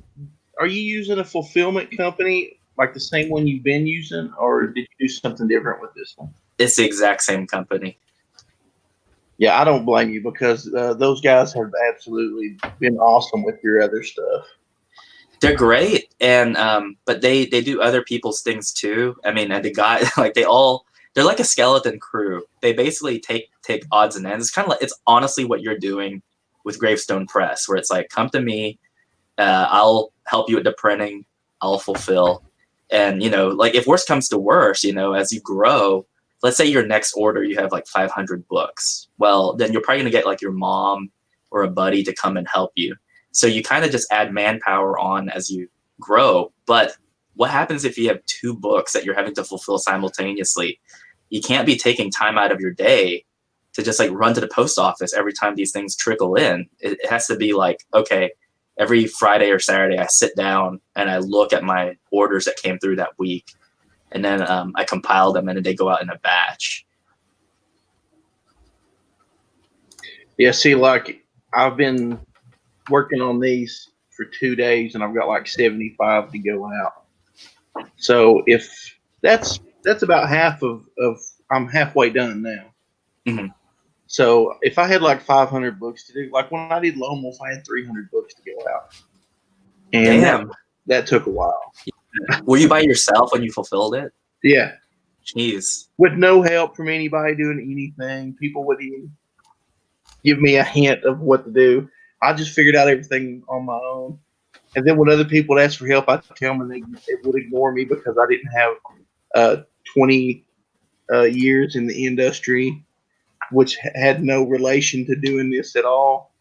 are you using a fulfillment company like the same one you've been using, or did you do something different with this one? It's the exact same company. Yeah, I don't blame you, because those guys have absolutely been awesome with your other stuff. They're great, and but they do other people's things too. I mean, and the guy, like, they're like a skeleton crew. They basically take odds and ends. It's kind of like, it's honestly what you're doing with Gravestone Press, where it's like, come to me, I'll help you with the printing, I'll fulfill, and like, if worst comes to worst, as you grow, let's say your next order you have like 500 books. Well, then you're probably gonna get like your mom or a buddy to come and help you. So you kind of just add manpower on as you grow. But what happens if you have 2 books that you're having to fulfill simultaneously? You can't be taking time out of your day to just like run to the post office every time these things trickle in. It has to be like, okay, every Friday or Saturday I sit down and I look at my orders that came through that week, and then I compile them, and then they go out in a batch. Yeah, see, like, I've been working on these for 2 days, and I've got like 75 to go out. So if that's about half of I'm halfway done now. Mm-hmm. So if I had like 500 books to do, like when I did Lone Wolf, I had 300 books to go out, and Damn. that took a while. Were you by yourself when you fulfilled it? Yeah. Jeez. with no help from anybody doing anything. People wouldn't even give me a hint of what to do. I just figured out everything on my own. And then when other people would ask for help, I'd tell them, and they would ignore me because I didn't have 20 years in the industry, which had no relation to doing this at all.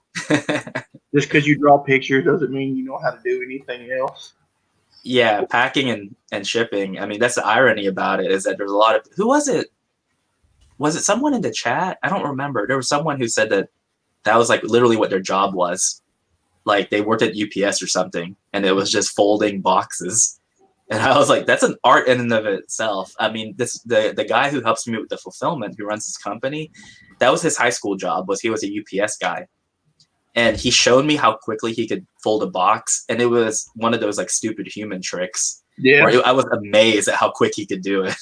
Just because you draw pictures doesn't mean you know how to do anything else. Yeah, packing and shipping. I mean, that's the irony about it, is that there's a lot of, who was it? Was it someone in the chat? I don't remember. There was someone who said that was like literally what their job was. Like they worked at UPS or something, and it was just folding boxes. And I was like, that's an art in and of itself. I mean, the guy who helps me with the fulfillment, who runs this company, that was his high school job. He was a UPS guy. And he showed me how quickly he could fold a box, and it was one of those like stupid human tricks. Yeah, I was amazed at how quick he could do it.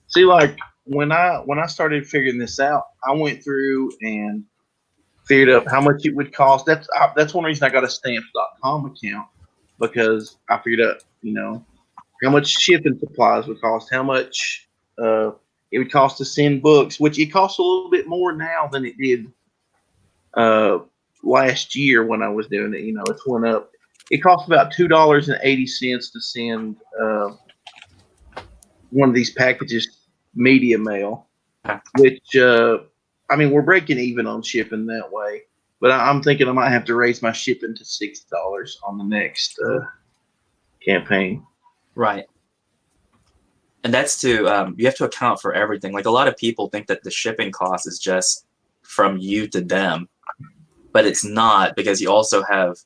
See, like when I started figuring this out, I went through and figured out how much it would cost. That's one reason I got a stamps.com account, because I figured out, you know, how much shipping supplies would cost, how much it would cost to send books, which it costs a little bit more now than it did last year when I was doing it. You know, it's went up. It costs about $2.80 to send one of these packages, media mail, which I mean, we're breaking even on shipping that way, but I'm thinking I might have to raise my shipping to $6 on the next campaign. Right. And that's to you have to account for everything. Like a lot of people think that the shipping cost is just from you to them, but it's not, because you also have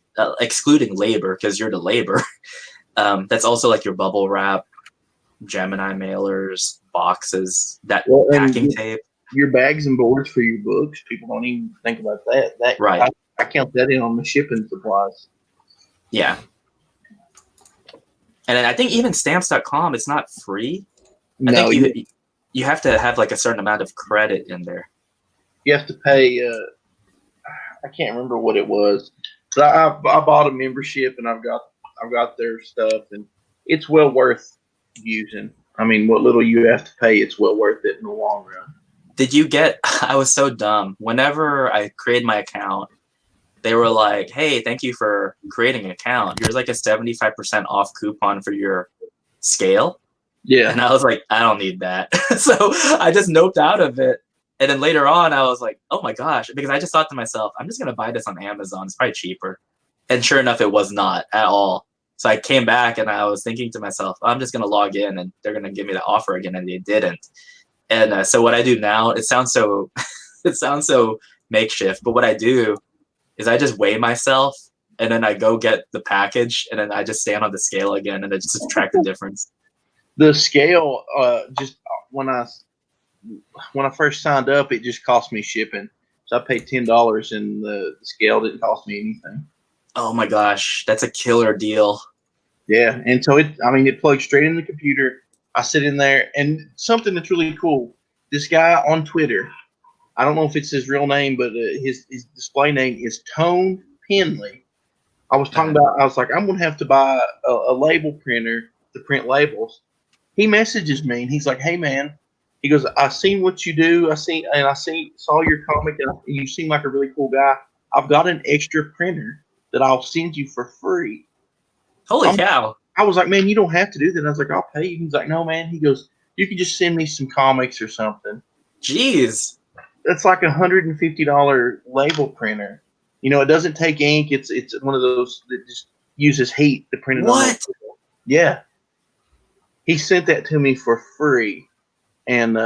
excluding labor, because you're the labor. That's also like your bubble wrap, Gemini mailers, boxes, packing tape. Your bags and boards for your books. People don't even think about that. Right. I count that in on the shipping supplies. Yeah. And I think even stamps.com, it's not free. No, I think you have to have like a certain amount of credit in there. You have to pay. I can't remember what it was, but I bought a membership, and I've got their stuff, and it's well worth using. I mean, what little you have to pay, it's well worth it in the long run. Did you get? I was so dumb. Whenever I created my account, they were like, "Hey, thank you for creating an account. Here's like a 75% off coupon for your scale." Yeah. And I was like, I don't need that. So I just noped out of it. And then later on, I was like, oh my gosh, because I just thought to myself, I'm just going to buy this on Amazon. It's probably cheaper. And sure enough, it was not at all. So I came back and I was thinking to myself, I'm just going to log in and they're going to give me the offer again. And they didn't. And so what I do now, it sounds so makeshift. But what I do is I just weigh myself, and then I go get the package, and then I just stand on the scale again, and I just subtract the difference. The scale, just when I first signed up, it just cost me shipping. So I paid $10, and the scale didn't cost me anything. Oh my gosh, that's a killer deal. Yeah, and so it plugs straight in the computer. I sit in there, and something that's really cool. This guy on Twitter, I don't know if it's his real name, but his display name is Tone Penley. I was like, I'm going to have to buy a label printer to print labels. He messages me, and he's like, hey, man. He goes, I seen what you do. saw your comic, and you seem like a really cool guy. I've got an extra printer that I'll send you for free. Holy cow. I was like, man, you don't have to do that. I was like, I'll pay you. He's like, no, man. He goes, you can just send me some comics or something. Jeez. That's like $150 label printer. You know, it doesn't take ink. It's one of those that just uses heat to print it. What? Yeah. He sent that to me for free. And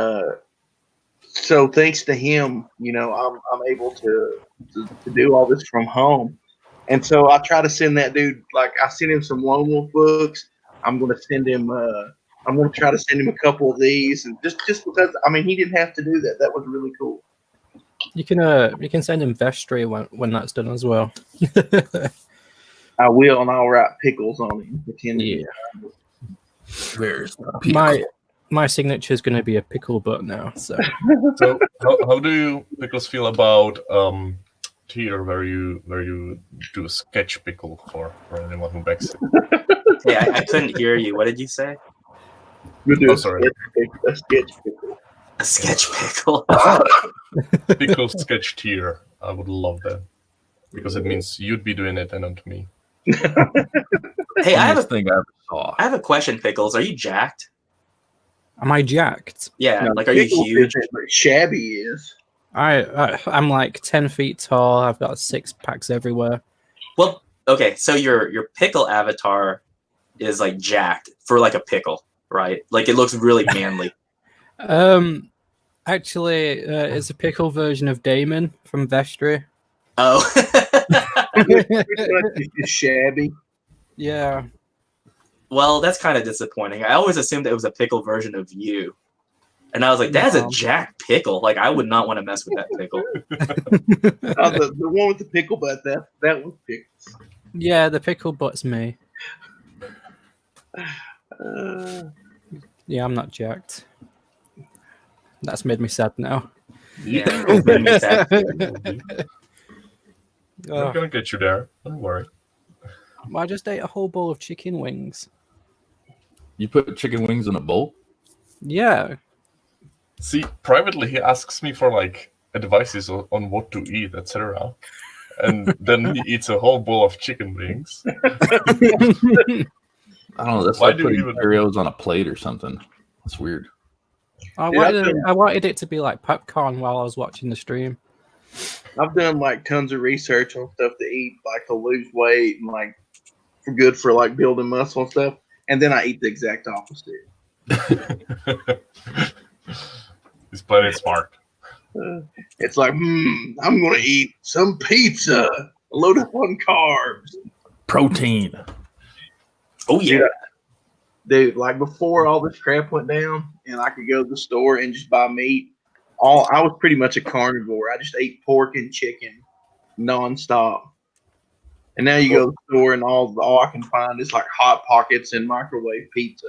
so thanks to him, you know, I'm able to do all this from home. And so I try to send that dude, like I sent him some Lone Wolf books. I'm going to send him, I'm going to try to send him a couple of these. And just because, I mean, he didn't have to do that. That was really cool. You can send him Vestry when that's done as well. I will, and I'll write pickles on him. Yeah. Where's my signature is going to be a pickle butt now. So how do you pickles feel about tier where you do a sketch pickle for anyone who backs it? Yeah, I couldn't hear you. What did you say? We'll do Oh, sorry. a sketch pickle. A sketch pickle. Pickle sketch tier. I would love that because it means you'd be doing it and not me. Hey, I Funniest thing I ever saw. have a question, Pickles. Are you jacked? Am I jacked? Yeah, No, like are you Pickles huge? isn't, but Shabby is. I'm like 10 feet tall. I've got 6-packs everywhere. Well, okay, so your pickle avatar is like jacked for like a pickle, right? Like it looks really manly. Actually, it's a pickle version of Damon from Vestry. Oh. It's just Shabby. Yeah. Well, that's kind of disappointing. I always assumed it was a pickle version of you. And I was like, that's a jacked pickle. Like, I would not want to mess with that pickle. The one with the pickle butt, that was Pickles. Yeah, the pickle butt's me. Yeah, I'm not jacked. That's made me sad now. Yeah, it made me sad. I'm gonna get you there. Don't worry. I just ate a whole bowl of chicken wings. You put chicken wings in a bowl? Yeah. See, privately he asks me for like advices on what to eat, etc. And then he eats a whole bowl of chicken wings. I don't know. That's Why like do you putting even- Cheerios on a plate or something. That's weird. I wanted it to be like popcorn while I was watching the stream. I've done like tons of research on stuff to eat, like to lose weight and like for good for like building muscle and stuff. And then I eat the exact opposite. He's playing it smart. It's like, I'm gonna eat some pizza, loaded on carbs. Protein. Oh, yeah. Dude, like before all this crap went down and I could go to the store and just buy meat, I was pretty much a carnivore. I just ate pork and chicken nonstop. And now you go to the store and all I can find is like Hot Pockets and microwave pizza.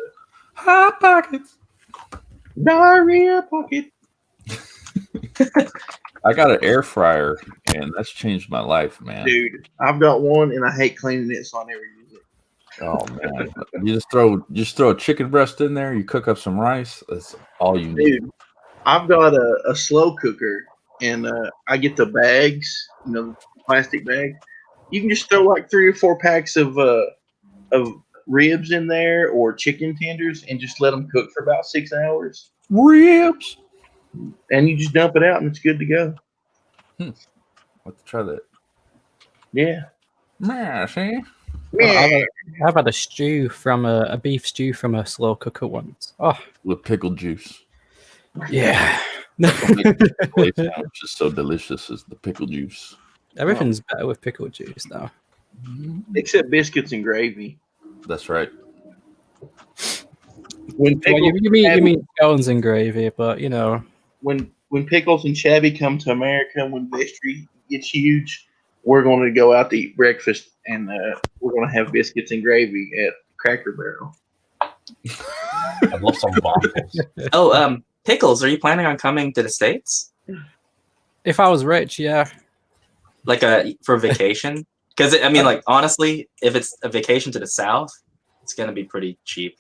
Hot Pockets. Diarrhea pocket. I got an air fryer, and that's changed my life, man. Dude, I've got one and I hate cleaning it, so I never use it. Oh man, you just throw a chicken breast in there. You cook up some rice. That's all you need. Dude, I've got a slow cooker and I get the bags, the plastic bags. You can just throw like 3 or 4 packs of ribs in there or chicken tenders and just let them cook for about 6 hours. Ribs. And you just dump it out and it's good to go. Let's try that. Yeah. Yeah, see? I've had a stew from a beef stew from a slow cooker once. Oh, With pickle juice. yeah. Which is so delicious is the pickle juice. Everything's better with pickle juice now. Except biscuits and gravy. That's right. When Well, pickles, you mean scones and gravy, but when Pickles and Shabby come to America, when Vestry gets huge, we're going to go out to eat breakfast and we're going to have biscuits and gravy at Cracker Barrel. I'd love some waffles. Oh, Pickles, are you planning on coming to the States? if I was rich, yeah. Like for vacation? Because, I mean, like, honestly, if it's a vacation to the South, it's going to be pretty cheap.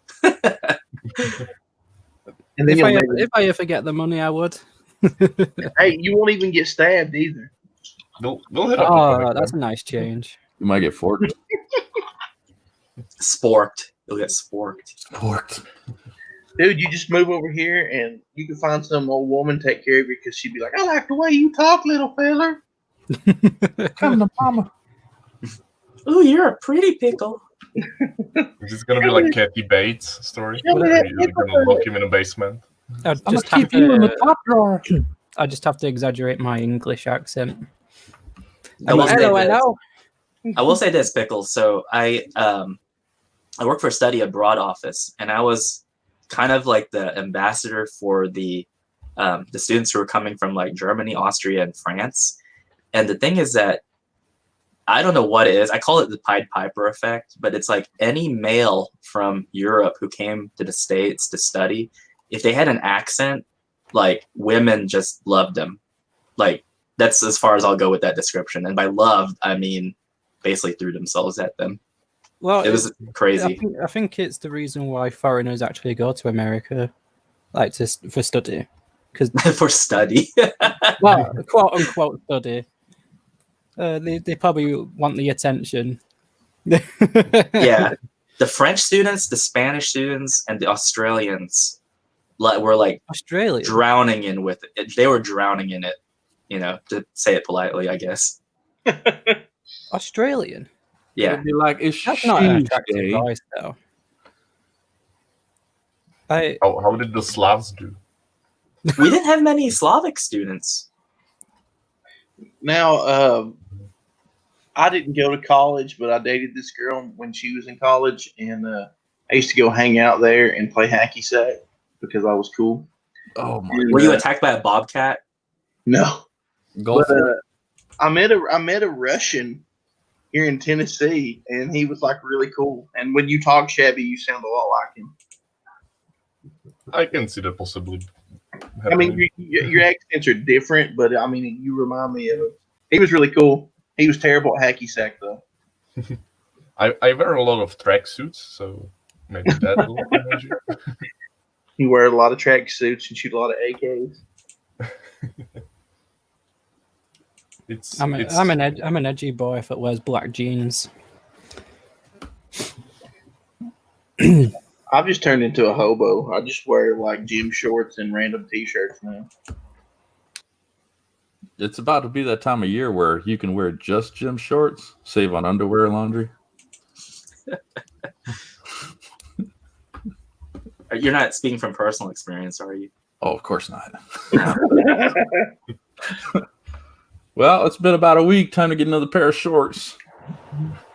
And then If I ever get the money, I would. hey, you won't even get stabbed either. We'll hit up. Oh, that's a nice change. You might get forked. Sporked. You'll get sporked. Forked. Dude, you just move over here and you can find some old woman take care of you because she'd be like, I like the way you talk, little feller. Come to mama. Ooh, you're a pretty pickle. Is this gonna be like Kathy Bates' story? Yeah, but Where that you're gonna lock him in a basement. I I'm gonna just have keep you in the to. top drawer. I just have to exaggerate my English accent. I will say this. Hello. I will say this, Pickles. So I work for a study abroad office, and I was kind of like the ambassador for the students who are coming from like Germany, Austria, and France. And the thing is that I don't know what it is. I call it the Pied Piper effect, but it's like any male from Europe who came to the States to study, if they had an accent, like women just loved them. Like that's as far as I'll go with that description. And by loved, I mean basically threw themselves at them. Well, It was crazy. I think it's the reason why foreigners actually go to America, like for study, because For study. well, quote unquote study. They probably want the attention. Yeah. The French students, the Spanish students, and the Australians were like Australia. drowning in with it. They were drowning in it, to say it politely, I guess. Australian. Yeah. It'd be like, it's That's not an attractive Tuesday. voice, though. How did the Slavs do? We didn't have many Slavic students. Now, I didn't go to college, but I dated this girl when she was in college, and I used to go hang out there and play hacky sack because I was cool. Oh my! And, Were you attacked by a bobcat? No, Go but for it. I met a Russian here in Tennessee, and he was like really cool. And when you talk shabby, you sound a lot like him. I can see that possibly. I mean, your accents are different, but I mean, you remind me of him. He was really cool. He was terrible at hacky sack, though. I wear a lot of track suits, so maybe that will manage it. He wear a lot of track suits and shoot a lot of AKs. I'm an edgy boy that wears black jeans. I've just turned into a hobo. I just wear like gym shorts and random t-shirts now. It's about to be that time of year where you can wear just gym shorts, save on underwear and laundry. You're not speaking from personal experience, are you? Oh, of course not. Well, it's been about a week. Time to get another pair of shorts.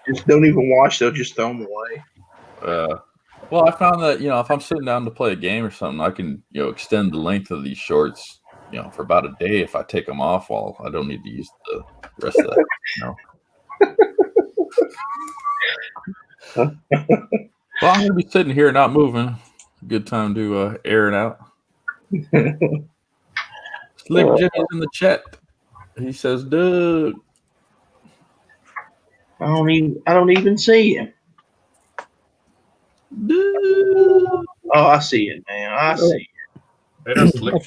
Just don't even wash; they'll just throw them away. Well, I found that if I'm sitting down to play a game or something, I can extend the length of these shorts for about a day if I take them off. While I don't need to use the rest of that. Well, I'm gonna be sitting here not moving. Good time to air it out. Slick Jimmy's in the chat. He says, "Dude, I don't even see him. dude." Oh, I see it, man. I see It is slick.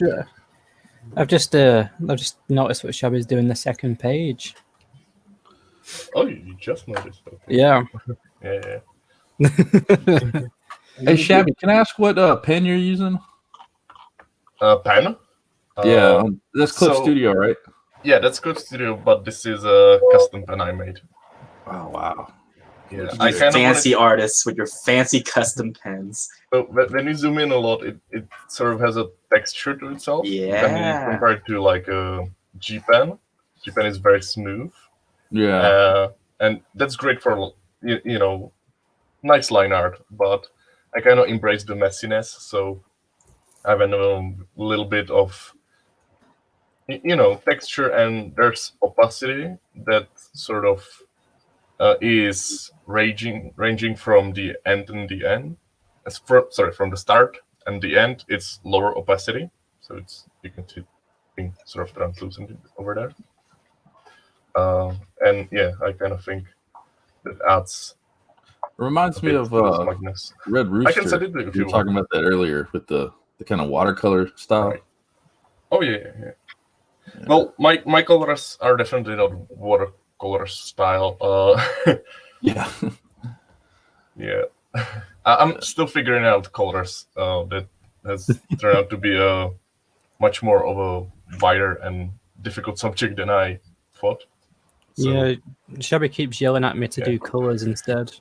I've just noticed what Shabby's doing the second page. Oh, you just noticed. Okay. Yeah. Yeah. Hey, Shabby, can I ask what pen you're using? Pen? Yeah, that's Clip so- Studio, right? Yeah, that's Clip Studio, but this is a custom pen I made. Oh wow! Yeah, You I kind fancy artists with your fancy custom pens. So when you zoom in a lot, it sort of has a texture to itself. Yeah. And compared to like a G pen is very smooth. Yeah, And that's great for nice line art. But I kind of embrace the messiness, so I have a little bit of texture, and there's opacity that sort of is ranging from the end and the end. From the start and the end, it's lower opacity, so you can see things sort of translucent over there. And yeah, I kind of think that adds. it reminds me of smugness. Red Rooster. I can send it if We you were want. talking about that earlier with the kind of watercolor style. Right. Oh yeah. Well, my colors are definitely not watercolor style. Yeah. Yeah, I'm still figuring out colors. That has turned out to be a much more of a wider and difficult subject than I thought. So, Yeah, Shabby keeps yelling at me to Yeah. do colours instead.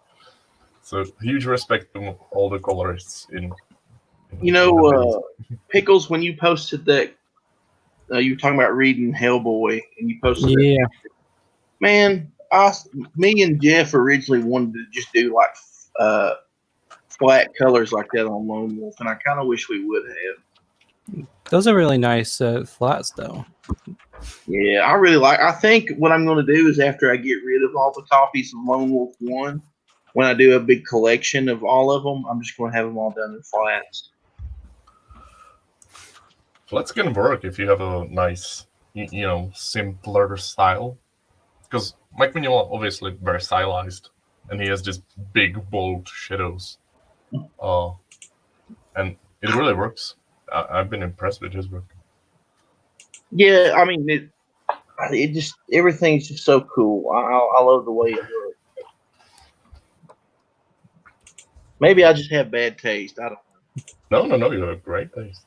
So huge respect to all the colorists in Pickles, when you posted that, you were talking about reading Hellboy, and you posted that. Yeah, Man, me and Jeff originally wanted to just do like flat colors like that on Lone Wolf, and I kind of wish we would have. those are really nice flats, though. Yeah, I really like. I think what I'm going to do is after I get rid of all the copies of Lone Wolf 1, when I do a big collection of all of them, I'm just going to have them all done in flats. Flats can work if you have a nice, simpler style. Because Mike Mignola obviously very stylized, and he has this big, bold shadows. And it really works. I've been impressed with his work. Yeah, I mean it just everything's just so cool. I love the way it looks. Maybe I just have bad taste. I don't know. No, you have great taste.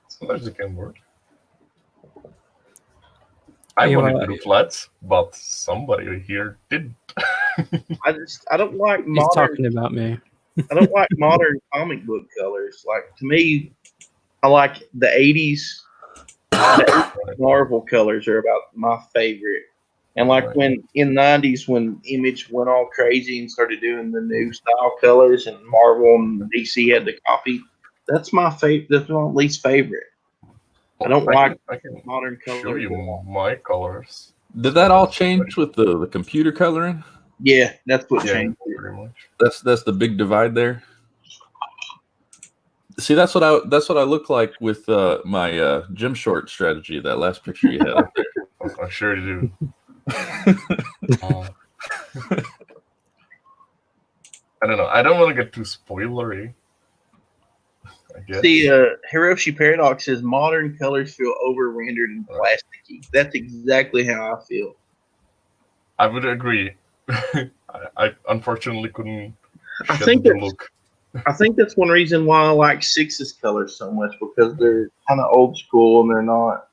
Sometimes it can work. I wanted to do flats, but somebody here didn't. I don't like He's modern. talking about me. I don't like modern comic book colors. Like to me, I like the '80s. Marvel colors are about my favorite. And like when in '90s, when Image went all crazy and started doing the new style colors, and Marvel and DC had to copy, that's my favorite. That's my least favorite. I don't like modern colors. Show you my colors. Did that all change with the computer coloring? Yeah, that's what changed it. Pretty much. That's the big divide there. See, that's what I look like with my gym short strategy. That last picture you had up there. I sure do. I don't know. I don't want to get too spoilery. I guess. See, Hiroshi Paradox says modern colors feel over-rendered and plasticky. That's exactly how I feel. I would agree. I unfortunately couldn't. I think that's one reason why I like Six's colors so much, because they're kind of old school and they're not.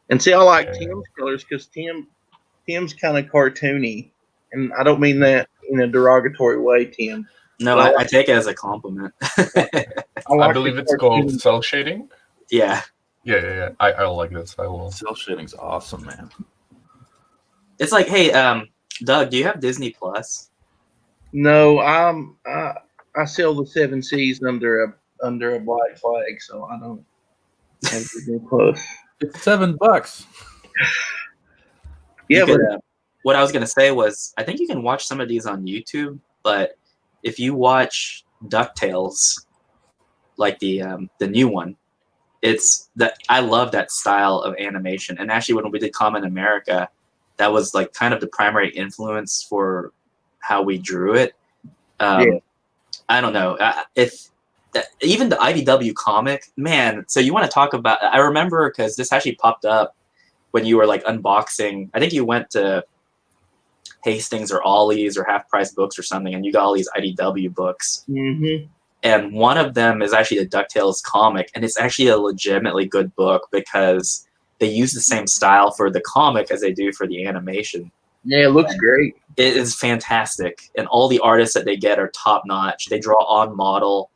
And see, I like Tim's colors because Tim's kind of cartoony, and I don't mean that in a derogatory way, Tim. No, I take it as a compliment. I believe it's called cell shading. Yeah. Yeah. I like that style. Cell shading's awesome, man. It's like, hey, Doug, do you have Disney Plus? No, I sell the 7 Seas under a black flag, so I don't have Disney Plus. It's $7. Yeah, but what I was gonna say was, I think you can watch some of these on YouTube, but if you watch DuckTales, like the new one, it's that I love that style of animation. And actually, when we did Common America, that was like kind of the primary influence for how we drew it. I don't know if even the IDW comic, man. So you want to talk about? I remember because this actually popped up when you were like unboxing. I think you went to Hastings or Ollie's or Half Price Books or something, and you got all these IDW books. Mm-hmm. And one of them is actually the DuckTales comic, and it's actually a legitimately good book because they use the same style for the comic as they do for the animation. Yeah, it looks great. It is fantastic, and all the artists that they get are top notch. They draw on model.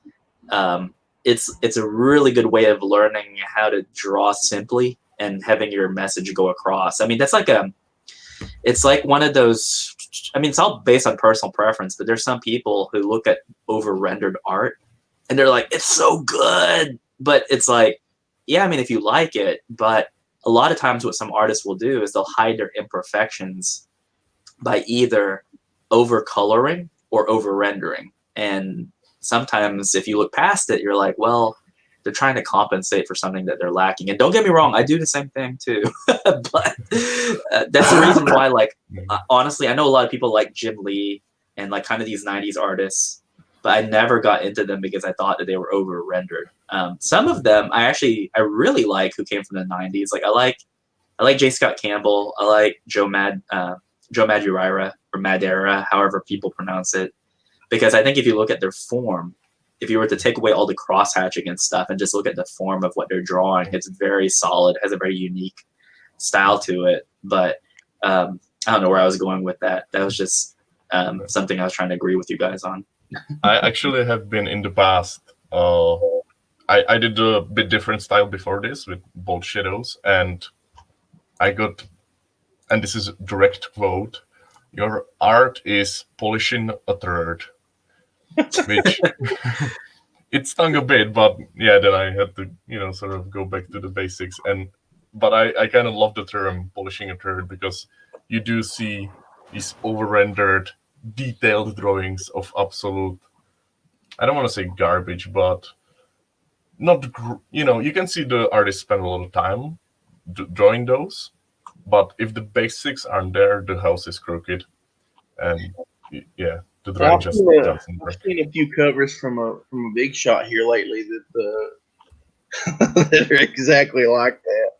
It's a really good way of learning how to draw simply and having your message go across. I mean, that's like it's like one of those. I mean, it's all based on personal preference, but there's some people who look at over-rendered art and they're like, it's so good. But it's like, yeah, I mean, if you like it, but a lot of times what some artists will do is they'll hide their imperfections by either over-coloring or over-rendering. And sometimes if you look past it, you're like, well, they're trying to compensate for something that they're lacking. And don't get me wrong, I do the same thing too. But that's the reason why, like, honestly, I know a lot of people like Jim Lee and like kind of these 90s artists, but I never got into them because I thought that they were over rendered. Some of them I really like who came from the 90s. Like I like J. Scott Campbell. I like Joe Madureira or Madeira, however people pronounce it. Because I think if you look at their form, if you were to take away all the cross-hatching and stuff and just look at the form of what they're drawing, it's very solid, has a very unique style to it. But I don't know where I was going with that. That was just something I was trying to agree with you guys on. I actually have been in the past. I did a bit different style before this with bold shadows, and I got, and this is a direct quote, "Your art is polishing a turd." Which it stung a bit, but yeah, then I had to, sort of go back to the basics. But I kind of love the term polishing a turd because you do see these over-rendered, detailed drawings of absolute, I don't want to say garbage, but not, you can see the artist spend a lot of time drawing those, but if the basics aren't there, the house is crooked. and yeah, the drawing just doesn't I've work. seen a few covers from a big shot here lately that that are exactly like that.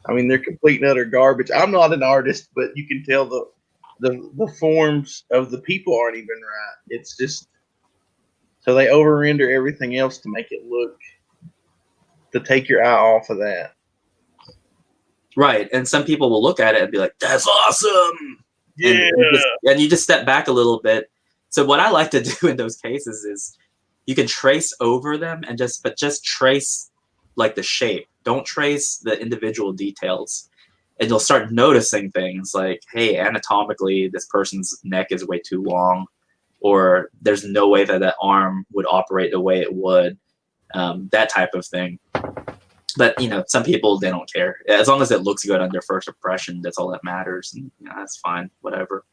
I mean, they're complete and utter garbage. I'm not an artist, but you can tell the forms of the people aren't even right. It's just so they over render everything else to make it look to take your eye off of that. Right, and some people will look at it and be like, "That's awesome," Yeah. and you just step back a little bit. So what I like to do in those cases is you can trace over them and just trace like the shape. Don't trace the individual details, and you'll start noticing things like, hey, anatomically, this person's neck is way too long, or there's no way that arm would operate the way it would. That type of thing. But some people, they don't care. As long as it looks good on their first impression, that's all that matters. And that's fine, whatever.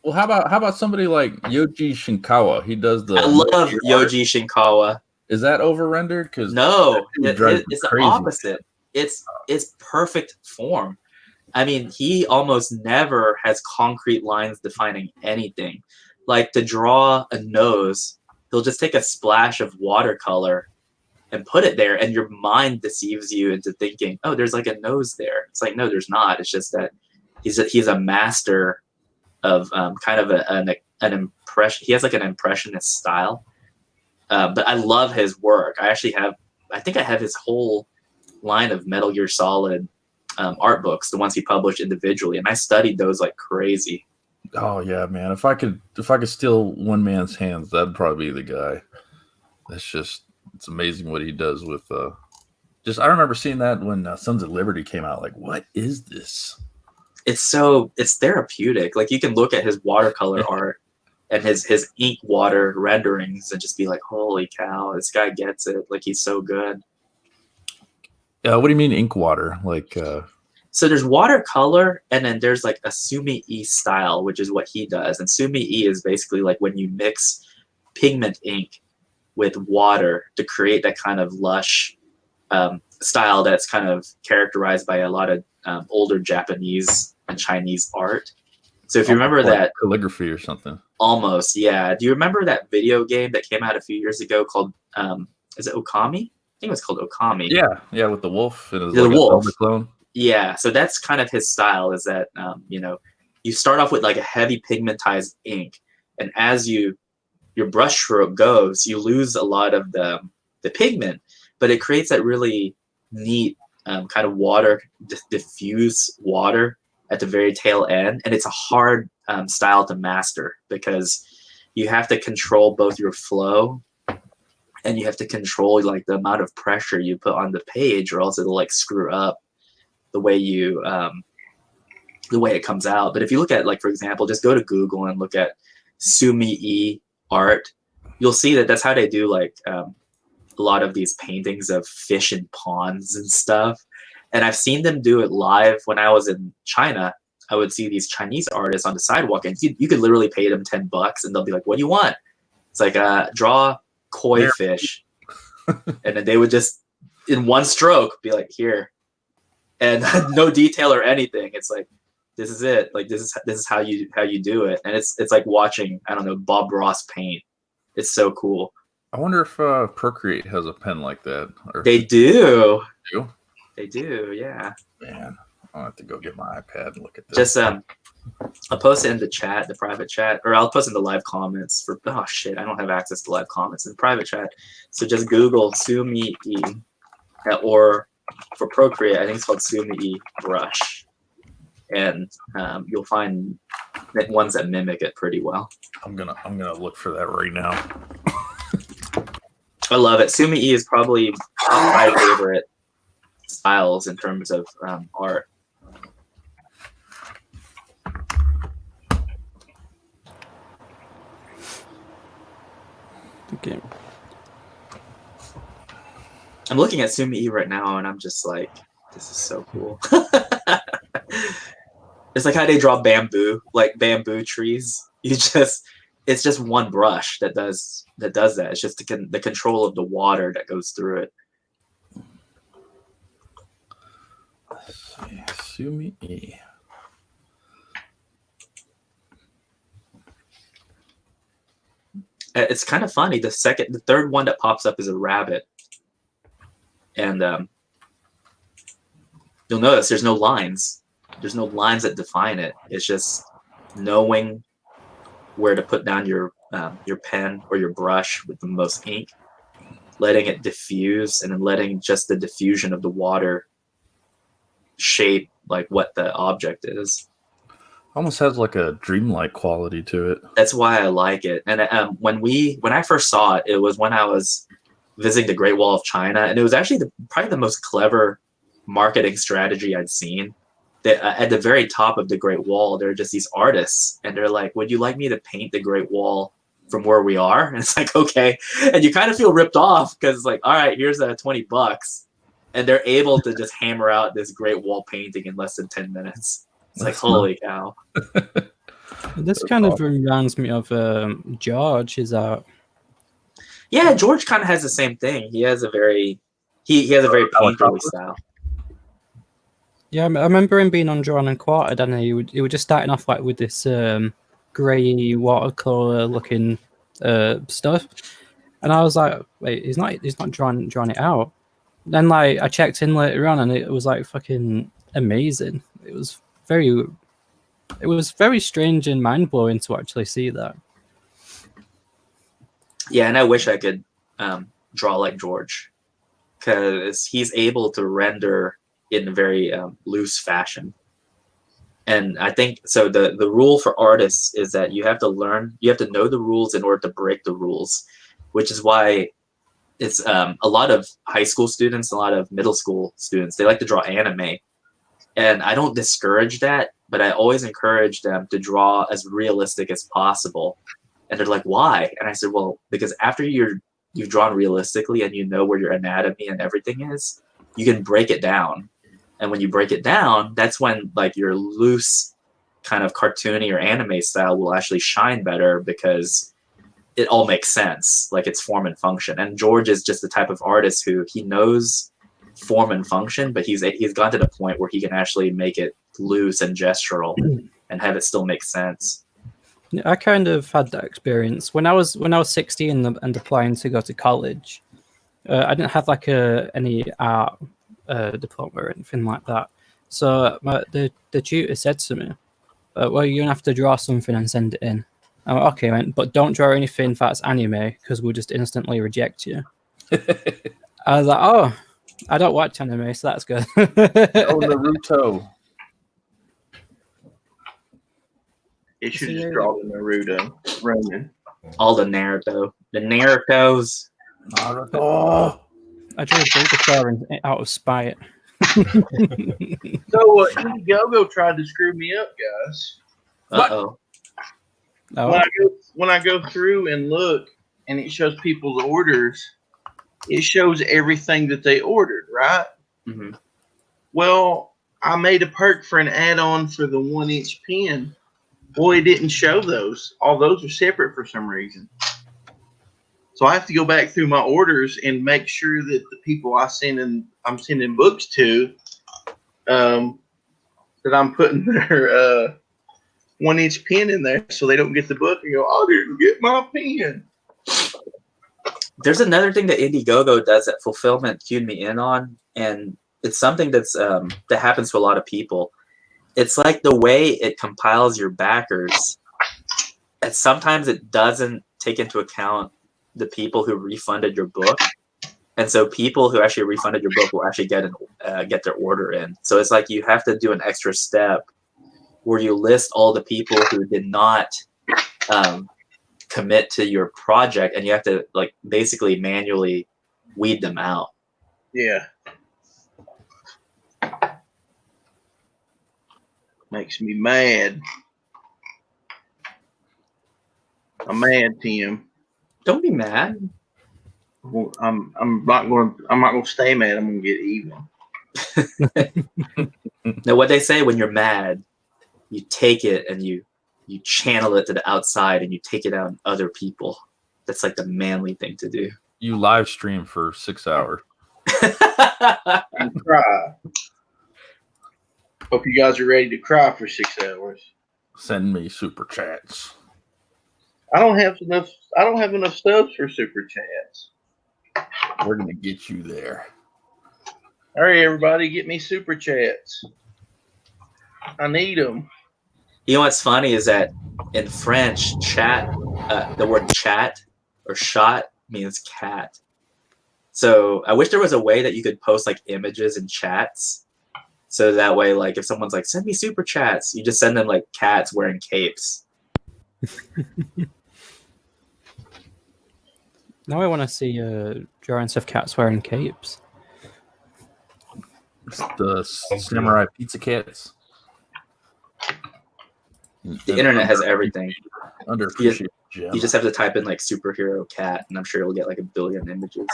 Well, how about somebody like Yoji Shinkawa? He does the. I love Yoji Shinkawa. Is that over rendered? Because no, it's the opposite. It's perfect form. I mean, he almost never has concrete lines defining anything. Like to draw a nose, he'll just take a splash of watercolor and put it there, and your mind deceives you into thinking, oh, there's like a nose there. It's like, no, there's not. It's just that he's a master of kind of an impression. He has like an impressionist style, but I love his work. I think I have his whole line of Metal Gear Solid art books, the ones he published individually, and I studied those like crazy. Oh yeah, man! If I could steal one man's hands, that'd probably be the guy. It's amazing what he does with I remember seeing that when Sons of Liberty came out. Like, what is this? It's therapeutic. Like, you can look at his watercolor art and his ink water renderings and just be like, holy cow, this guy gets it. Like, he's so good. What do you mean ink water? Like, so there's watercolor, and then there's like a Sumi-E style, which is what he does. And Sumi-E is basically like when you mix pigment ink with water to create that kind of lush style that's kind of characterized by a lot of older Japanese and Chinese art. So if you remember that calligraphy or something, almost, yeah. Do you remember that video game that came out a few years ago called is it Okami? I think it was called Okami. Yeah, with the wolf and the wolf clone. Yeah, so that's kind of his style. Is that you start off with like a heavy pigmentized ink, and as your brush stroke goes, you lose a lot of the pigment, but it creates that really neat kind of water, diffuse water at the very tail end. And it's a hard style to master because you have to control both your flow and you have to control like the amount of pressure you put on the page, or else it'll like screw up the way it comes out. But if you look at, like, for example, just go to Google and look at Sumi-E art, you'll see that that's how they do like a lot of these paintings of fish in ponds and stuff. And I've seen them do it live when I was in China. I would see these Chinese artists on the sidewalk, and you could literally pay them $10 and they'll be like, what do you want? It's like, draw koi fish. And then they would just in one stroke be like, here. And no detail or anything. It's like, this is it. Like, this is how you do it. And it's like watching, I don't know, Bob Ross paint. It's so cool. I wonder if Procreate has a pen like that. Or they do. They do, yeah. Man, I'll have to go get my iPad and look at this. Just I'll post it in the chat, the private chat, or I'll post in the live comments for. Oh shit, I don't have access to live comments in private chat. So just Google Sumi-E, or for Procreate, I think it's called Sumi-E brush, and you'll find ones that mimic it pretty well. I'm gonna look for that right now. I love it. Sumi-E is probably my favorite styles in terms of art. Okay. I'm looking at Sumi-E right now, and I'm just like, this is so cool. It's like how they draw bamboo, like bamboo trees. It's just one brush that does that. It's just the control of the water that goes through it. Let's see, Sumi-E. It's kind of funny. The third one that pops up is a rabbit, and you'll notice there's no lines. There's no lines that define it. It's just knowing where to put down your pen or your brush with the most ink, letting it diffuse, and then letting just the diffusion of the water shape like what the object is. Almost has like a dreamlike quality to it. That's why I like it. And when I first saw it, it was when I was visiting the Great Wall of China, and it was actually probably the most clever marketing strategy I'd seen. That at the very top of the Great Wall, there are just these artists, and they're like, "Would you like me to paint the Great Wall from where we are?" And it's like, okay, and you kind of feel ripped off because it's like, all right, here's $20, and they're able to just hammer out this Great Wall painting in less than 10 minutes. It's like, holy cow. This kind of reminds me of George. Is that? Yeah, George kind of has the same thing. He has a very painterly style. Yeah, I remember him being on Drawn and Quartered, and he was just starting off like with this grey watercolor looking stuff, and I was like, wait, he's not drawing it out. Then like I checked in later on, and it was like fucking amazing. It was very strange and mind blowing to actually see that. Yeah, and I wish I could draw like George, because he's able to render in a very loose fashion. And I think so. The rule for artists is that you have to know the rules in order to break the rules, which is why it's a lot of high school students, a lot of middle school students, they like to draw anime. And I don't discourage that, but I always encourage them to draw as realistic as possible. And they're like, why? And I said, well, because after you've drawn realistically and you know where your anatomy and everything is, you can break it down. And when you break it down, that's when like your loose kind of cartoony or anime style will actually shine better, because it all makes sense, like it's form and function. And George is just the type of artist who he knows form and function, but he's gone to the point where he can actually make it loose and gestural and have it still make sense. I kind of had that experience when I was 16 and applying to go to college. I didn't have like any art diploma or anything like that. So the tutor said to me, well, you're gonna have to draw something and send it in. I went, okay, man, but don't draw anything that's anime, because we'll just instantly reject you. I was like, oh, I don't watch anime, so that's good. Oh, Naruto. It should just draw the Naruto. Roman. All the Naruto. The Narutos. Naruto. I drew Bulbasaur out of spite. So Indiegogo tried to screw me up, guys. Uh-oh. Oh. When I go through and look, and it shows people's orders, it shows everything that they ordered, right? Mm-hmm. Well, I made a perk for an add-on for the 1-inch pen. Well, it didn't show those. All those are separate for some reason. So I have to go back through my orders and make sure that the people I'm sending books to, that I'm putting their 1-inch pen in there so they don't get the book and go, I didn't get my pen. There's another thing that Indiegogo does that Fulfillment cued me in on, and it's something that's that happens to a lot of people. It's like the way it compiles your backers, and sometimes it doesn't take into account the people who refunded your book, and so people who actually refunded your book will actually get their order in. So it's like you have to do an extra step where you list all the people who did not commit to your project, and you have to like basically manually weed them out. Yeah. Makes me mad. I'm mad, Tim. Don't be mad. Well, I'm not gonna stay mad. I'm gonna get even. Now, what they say when you're mad, you take it and you channel it to the outside and you take it out on other people. That's like the manly thing to do. You live stream for 6 hours. And cry. Hope you guys are ready to cry for 6 hours. Send me super chats. I don't have enough. I don't have enough subs for super chats. We're gonna get you there. All right, everybody, get me super chats. I need them. You know what's funny is that in French, chat, the word chat or shot means cat. So I wish there was a way that you could post like images and chats. So that way, like if someone's like, send me super chats, you just send them like cats wearing capes. Now I want to see drawings of cats wearing capes. It's the samurai pizza cats. The internet has everything. Underappreciated gem. You just have to type in like superhero cat, and I'm sure you'll get like 1 billion images.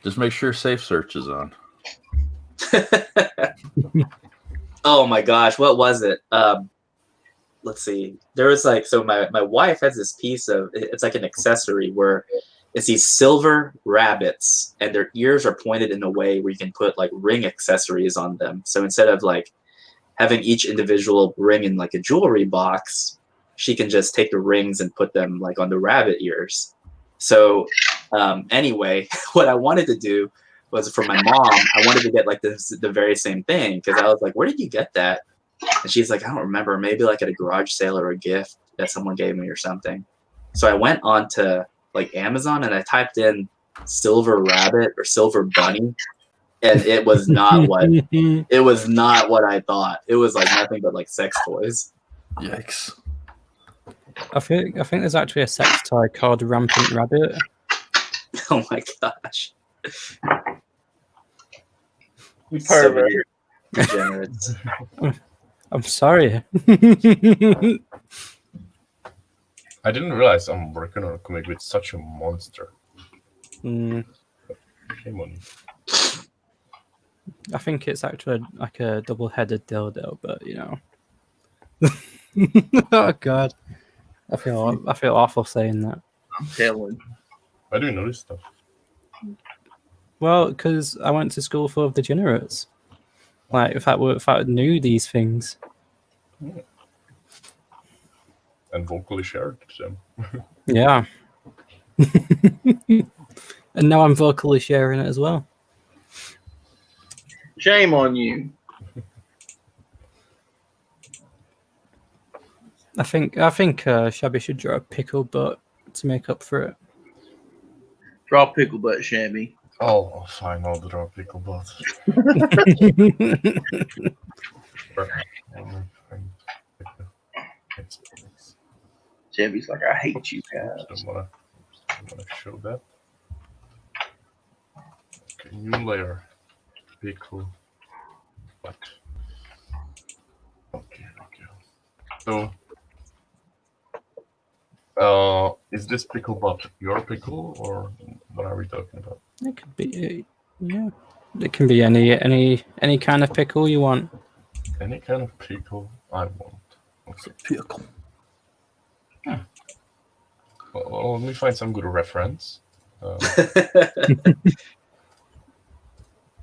Just make sure safe search is on. Oh my gosh, what was it? Let's see. There was like, so my wife has this piece of, it's like an accessory where it's these silver rabbits and their ears are pointed in a way where you can put like ring accessories on them. So instead of like having each individual ring in like a jewelry box, she can just take the rings and put them like on the rabbit ears. So anyway, what I wanted to do was for my mom, I wanted to get like the very same thing because I was like, where did you get that? And she's like, I don't remember, maybe like at a garage sale or a gift that someone gave me or something. So I went on to like Amazon and I typed in silver rabbit or silver bunny, and it was not what I thought. It was like nothing but like sex toys. Yikes. I think there's actually a sex toy called Rampant Rabbit. Oh my gosh. You So pervert. many degenerates. I'm sorry. I didn't realize I'm working on a comic with such a monster. Mm, Shame on you. I think it's actually like a double-headed dildo, but you know. Oh God, I feel awful saying that. I'm telling. Why do you know this stuff? Well, because I went to school full of degenerates. Like if I knew these things. And vocally shared them. Yeah. And now I'm vocally sharing it as well. Shame on you. I think Shabby should draw a pickle butt to make up for it. Draw pickle butt, Shabby. Oh, fine, I'll draw a pickle butt. Shabby's like, I hate you guys. I'm gonna show that. Okay, new layer. Pickle butt. Okay. So, is this pickle butt your pickle, or what are we talking about? It could be, yeah. It can be any kind of pickle you want. Any kind of pickle I want. Okay. Pickle. Well, let me find some good reference. I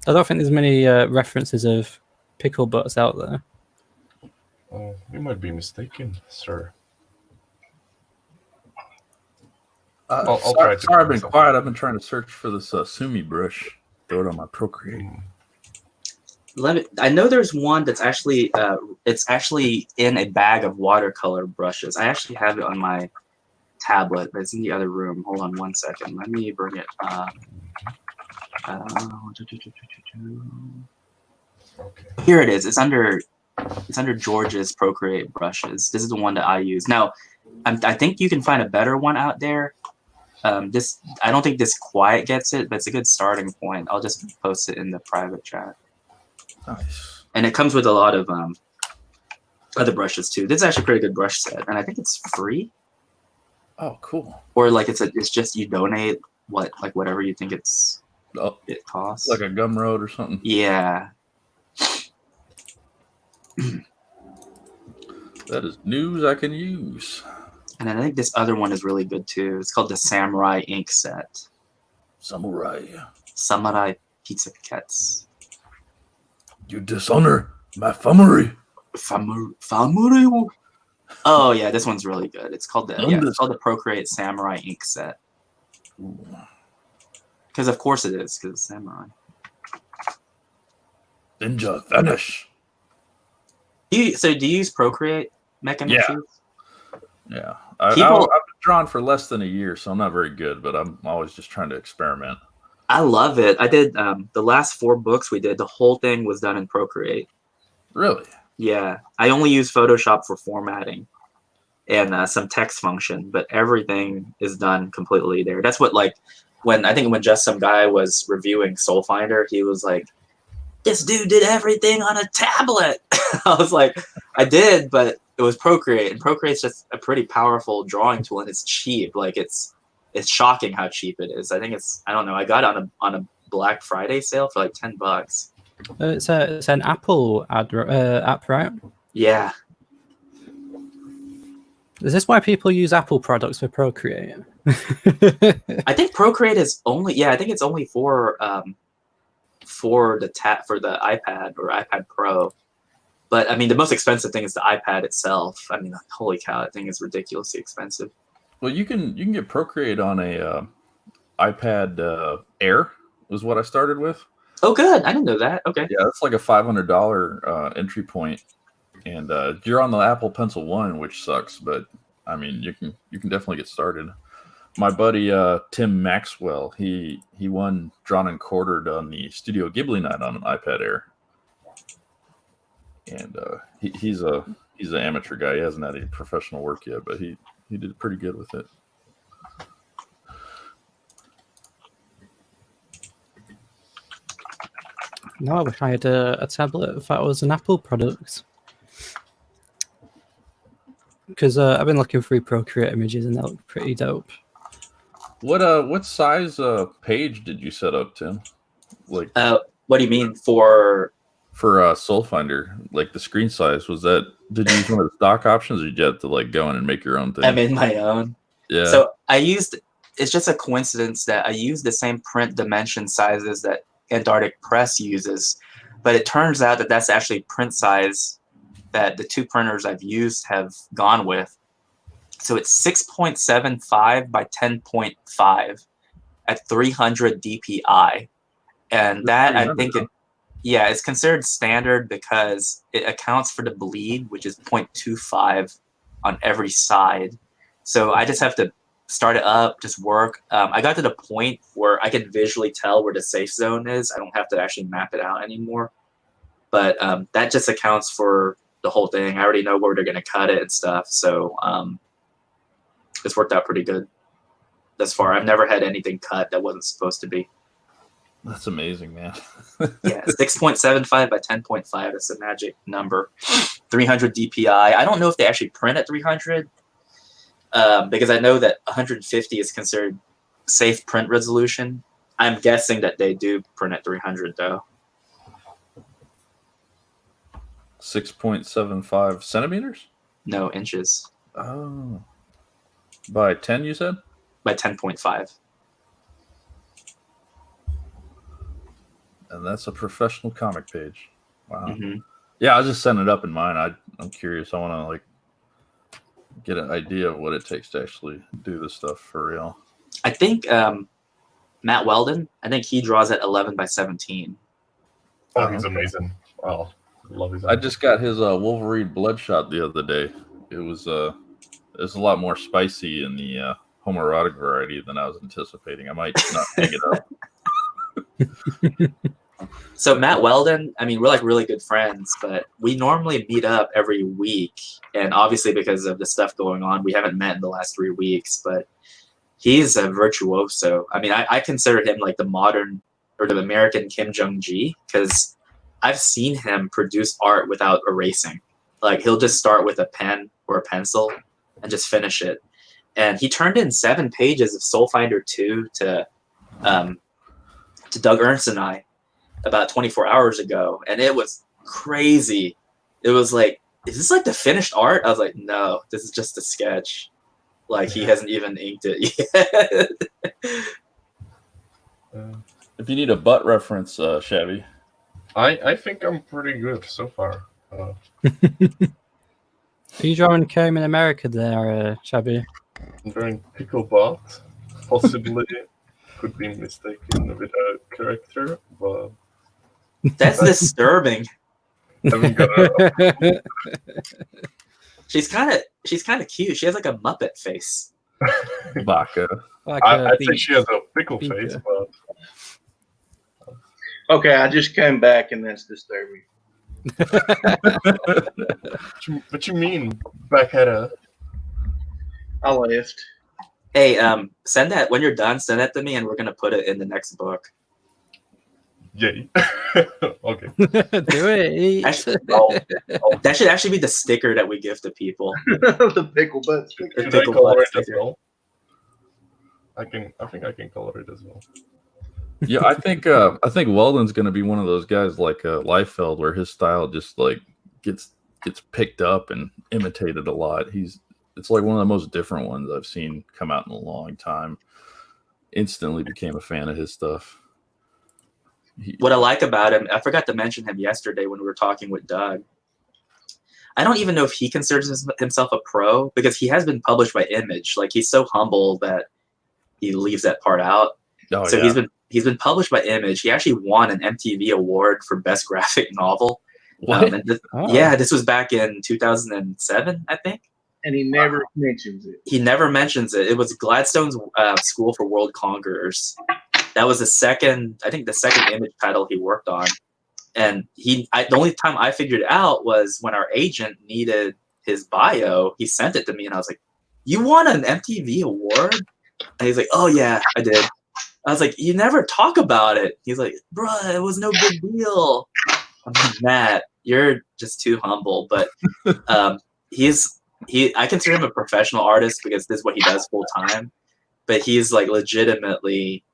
don't think there's many references of pickle butts out there. You might be mistaken, sir. I'll try to sorry, I've been find quiet. I've been trying to search for this Sumi brush. Throw it on my Procreate. I know there's one that's actually it's actually in a bag of watercolor brushes. I actually have it on my tablet, but it's in the other room. Hold on one second. Let me bring it up. Okay. Here it is. It's under George's Procreate brushes. This is the one that I use. Now, I think you can find a better one out there. I don't think this quite gets it, but it's a good starting point. I'll just post it in the private chat. Nice. And it comes with a lot of other brushes too. This is actually a pretty good brush set, and I think it's free. Oh, cool. Or like it's just you donate whatever you think it costs. Like a Gumroad or something. Yeah. That is news I can use. And then I think this other one is really good too. It's called the Samurai Ink Set. Samurai. Samurai Pizza Paquettes. You dishonor my family. Famuri. Oh yeah, this one's really good. It's called Mundus. it's called the Procreate Samurai Ink Set. Because of course it is, because samurai. Ninja vanish. Do you use Procreate Mecha Yeah. Sheets? Yeah, I've People, been drawn for less than a year, so I'm not very good, but I'm always just trying to experiment. I love it. I did the last 4 books we did. The whole thing was done in Procreate. Really? Yeah, I only use Photoshop for formatting and some text function, but everything is done completely there. That's what when just some guy was reviewing Soul Finder, he was like, "This dude did everything on a tablet." I was like, "I did, but it was Procreate, and Procreate's just a pretty powerful drawing tool, and it's cheap. Like it's shocking how cheap it is. I think I don't know. I got it on a Black Friday sale for like $10. It's an Apple app, right? Yeah, Is this why people use Apple products for Procreate? I think Procreate is only. I think it's only for the iPad or iPad Pro. But I mean, the most expensive thing is the iPad itself. I mean, holy cow, that thing is ridiculously expensive. Well, you can get Procreate on a iPad Air. Was what I started with. Oh, good. I didn't know that. Okay. Yeah, it's like a $500 entry point, and you're on the Apple Pencil 1, which sucks. But I mean, you can definitely get started. My buddy Tim Maxwell, he won Drawn and Quartered on the Studio Ghibli night on an iPad Air, and he's an amateur guy. He hasn't had any professional work yet, but he did pretty good with it. No, I wish I had a tablet if that was an Apple product. Because I've been looking through Procreate images and they look pretty dope. What size page did you set up, Tim? Like, what do you mean for Soul Finder? Like the screen size, did you use one of the stock options, or did you have to go in and make your own thing? I made my own. Yeah. So it's just a coincidence that I used the same print dimension sizes that Antarctic Press uses, but it turns out that that's actually print size that the 2 printers I've used have gone with. So it's 6.75 by 10.5 at 300 dpi, and that I think it's considered standard because it accounts for the bleed, which is 0.25 on every side. So I just have to start it up, just work. I got to the point where I can visually tell where the safe zone is. I don't have to actually map it out anymore. But that just accounts for the whole thing. I already know where they're going to cut it and stuff. So it's worked out pretty good thus far. I've never had anything cut that wasn't supposed to be. That's amazing, man. Yeah, 6.75 by 10.5. That's a magic number. 300 dpi. I don't know if they actually print at 300. Because I know that 150 is considered safe print resolution. I'm guessing that they do print at 300 though. 6.75 centimeters? No, inches. Oh. By 10, you said? By 10.5. And that's a professional comic page. Wow. Mm-hmm. Yeah, I was just setting it up in mine. I'm curious. I want to get an idea of what it takes to actually do this stuff for real. I think Matt Weldon, I think he draws at 11 by 17. Oh, he's amazing. Wow. Love his I just got his Wolverine Bloodshot the other day. It was a lot more spicy in the homoerotic variety than I was anticipating. I might not hang it up. So Matt Weldon, I mean, we're really good friends, but we normally meet up every week. And obviously because of the stuff going on, we haven't met in the last 3 weeks, but he's a virtuoso. I mean, I consider him like the modern or the American Kim Jong-gi, because I've seen him produce art without erasing. Like he'll just start with a pen or a pencil and just finish it. And he turned in 7 pages of Soul Finder 2 to Doug Ernst and I about 24 hours ago, and it was crazy. It was like, is this like the finished art? I was like, no, this is just a sketch. Like he hasn't even inked it yet. If you need a butt reference, Chevy. I think I'm pretty good so far. Are you drawing Came in America there, Shabby? I'm drawing Picklebot. Possibly could be mistaken with a character, but That's disturbing. I haven't got a She's kind of cute. She has like a Muppet face. Baka. Like I'd say she has a pickle beaker. face, but Okay, I just came back and that's disturbing. what you mean back at a I left. Hey, send that when you're done. Send that to me, and we're gonna put it in the next book. yay. Okay. Do it. Actually, I'll- that should actually be the sticker that we give to people. The pickle butt sticker. Should The I pickle color butt it as sticker. well? I think I can color it as well. Yeah, I think Weldon's going to be one of those guys like Liefeld, where his style just like gets picked up and imitated a lot. It's like one of the most different ones I've seen come out in a long time. Instantly became a fan of his stuff. What I like about him, I forgot to mention him yesterday when we were talking with Doug. I don't even know if he considers himself a pro because he has been published by Image. Like he's so humble that he leaves that part out. Oh, So yeah. he's been published by Image. He actually won an MTV award for best graphic novel. What? Yeah, this was back in 2007, I think. And he never mentions it. He never mentions it. It was Gladstone's School for World Conquerors. That was the second Image title he worked on. And the only time I figured it out was when our agent needed his bio. He sent it to me, and I was like, "You won an MTV award?" And he's like, "Oh yeah, I did." I was like, "You never talk about it." He's like, "Bruh, it was no big deal." I'm like, "Matt, you're just too humble." But I consider him a professional artist because this is what he does full time. But he's like legitimately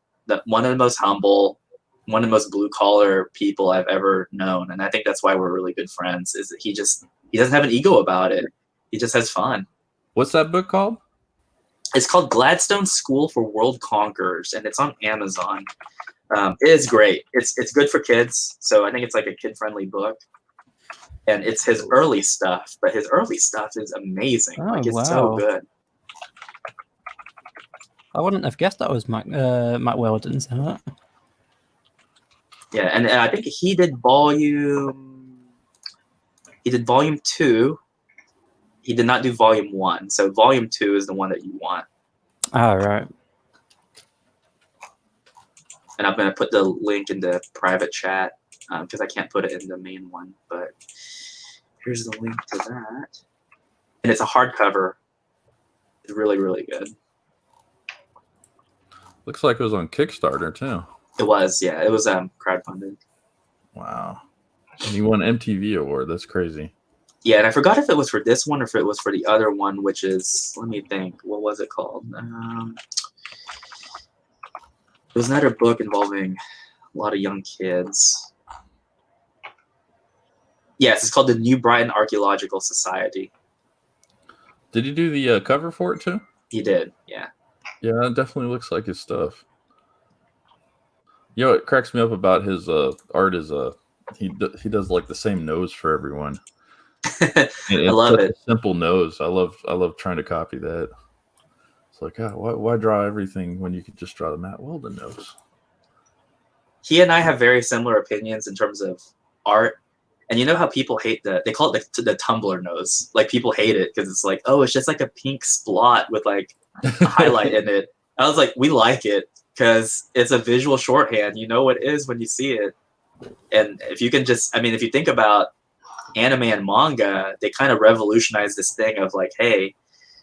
one of the most humble, one of the most blue collar people I've ever known, and I think that's why we're really good friends. Is that he doesn't have an ego about it. He just has fun. What's that book called? It's called Gladstone School for World Conquerors, and it's on Amazon. It is great. It's good for kids, so I think it's like a kid-friendly book. And it's his early stuff, but his early stuff is amazing. Oh, Like it's so wow. good. I wouldn't have guessed that was Matt Weldon's. Huh? Yeah, and I think he did volume 2. He did not do volume 1. So volume 2 is the one that you want. Ah, right. And I'm going to put the link in the private chat because I can't put it in the main one. But here's the link to that. And it's a hardcover. It's really, really good. Looks like it was on Kickstarter too. It was, yeah. It was crowdfunded. Wow. And he won an MTV award. That's crazy. Yeah, and I forgot if it was for this one or if it was for the other one, which is, let me think, what was it called? It was another book involving a lot of young kids. Yes, it's called the New Brighton Archaeological Society. Did he do the cover for it too? He did, yeah. Yeah, it definitely looks like his stuff. You know, what cracks me up about his art is he does like the same nose for everyone. I It's love such it. a simple nose. I love trying to copy that. It's like, why draw everything when you could just draw the Matt Weldon nose? He and I have very similar opinions in terms of art. And you know how people hate they call it the Tumblr nose. Like people hate it because it's like, oh, it's just like a pink splot with like a highlight in it. I was like, we like it because it's a visual shorthand. You know what it is when you see it. And if you can just, I mean, if you think about anime and manga, they kind of revolutionized this thing of like, hey,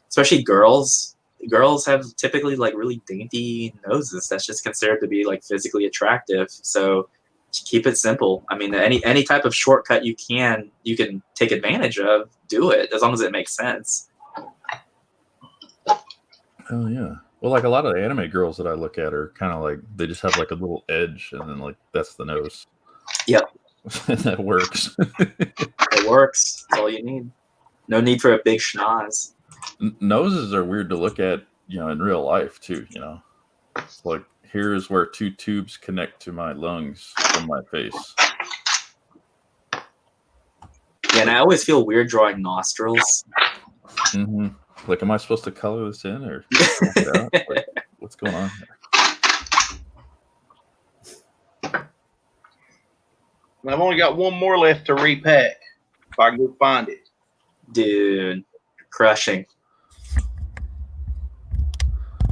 especially girls have typically like really dainty noses. That's just considered to be like physically attractive. So keep it simple. I mean, any type of shortcut you can take advantage of, do it as long as it makes sense. Oh yeah. Well, like a lot of the anime girls that I look at are kind of like they just have like a little edge, and then like that's the nose. Yep. That works. It works. That's all you need. No need for a big schnoz. Noses are weird to look at, you know, in real life too. You know, it's like here's where 2 tubes connect to my lungs from my face. Yeah, and I always feel weird drawing nostrils Mm-hmm. Like, am I supposed to color this in or black it out? Like, what's going on here? And I've only got one more left to repack. If I can go find it. Dude, crushing.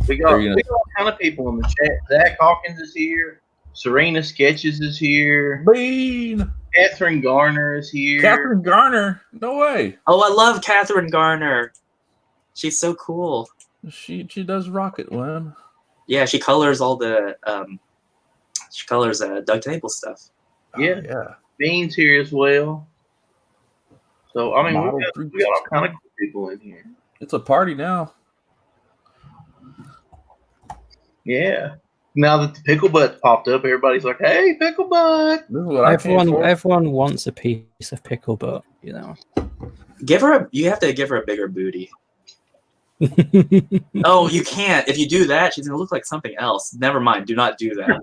We got all kind of people in the chat. Zach Hawkins is here. Serena Sketches is here. Bean! Catherine Garner is here. Catherine Garner? No way. Oh, I love Catherine Garner. She's so cool. She does Rocket One. Yeah, she colors all the Doug Table stuff. Yeah. Oh, yeah. Bean's here as well. So I mean, we got all kind of people in here. It's a party now. Yeah. Now that the pickle butt popped up, everybody's like, "Hey, pickle butt!" This is what Everyone wants a piece of pickle butt, you know. You have to give her a bigger booty. Oh, you can't. If you do that, she's gonna look like something else. Never mind. Do not do that.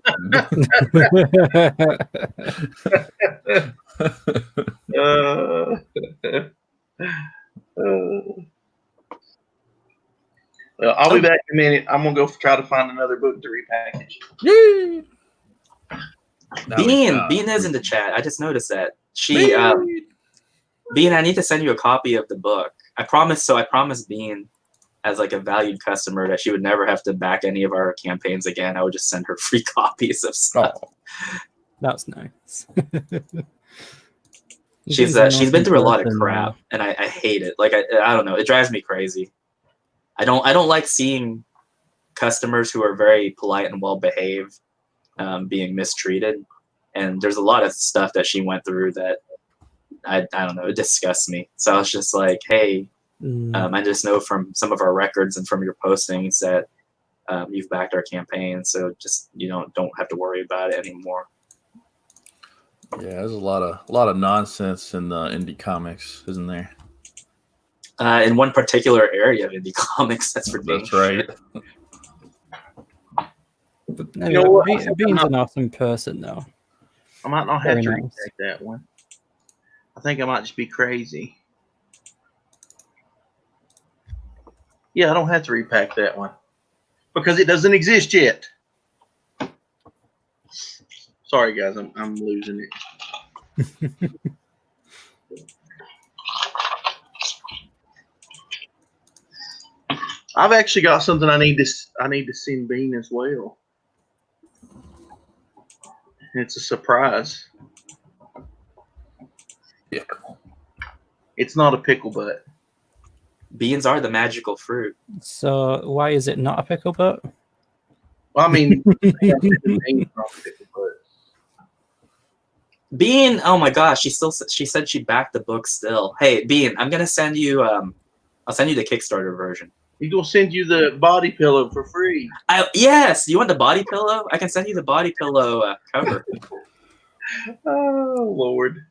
Well, I'll be back in a minute. I'm gonna go try to find another book to repackage. Yay! Bean is in the chat. I just noticed that. Bean, I need to send you a copy of the book. I promised Bean, as like a valued customer, that she would never have to back any of our campaigns again. I would just send her free copies of stuff. Oh. That's nice. She's been through a lot of crap, and I hate it. Like I don't know, it drives me crazy. I don't like seeing customers who are very polite and well behaved being mistreated. And there's a lot of stuff that she went through that I don't know, it disgusts me. So I was just like, hey, I just know from some of our records and from your postings that you've backed our campaign, so just don't have to worry about it anymore. Yeah, there's a lot of nonsense in the indie comics, isn't there? In one particular area of indie comics, that's for That's right. But anyway, Bean's an awesome person, though. I might not have to repack that one. I think I might just be crazy. Yeah, I don't have to repack that one because it doesn't exist yet. Sorry, guys, I'm losing it. I've actually got something I need to send Bean as well. It's a surprise. Pickle. It's not a pickle butt. Beans are the magical fruit. So why is it not a pickle butt? Well, I mean, Bean's not a pickle butt. Bean, oh my gosh, she said she backed the book still. Hey, Bean, I'm gonna send you I'll send you the Kickstarter version. He's gonna send you the body pillow for free. Yes, you want the body pillow? I can send you the body pillow cover. Oh Lord.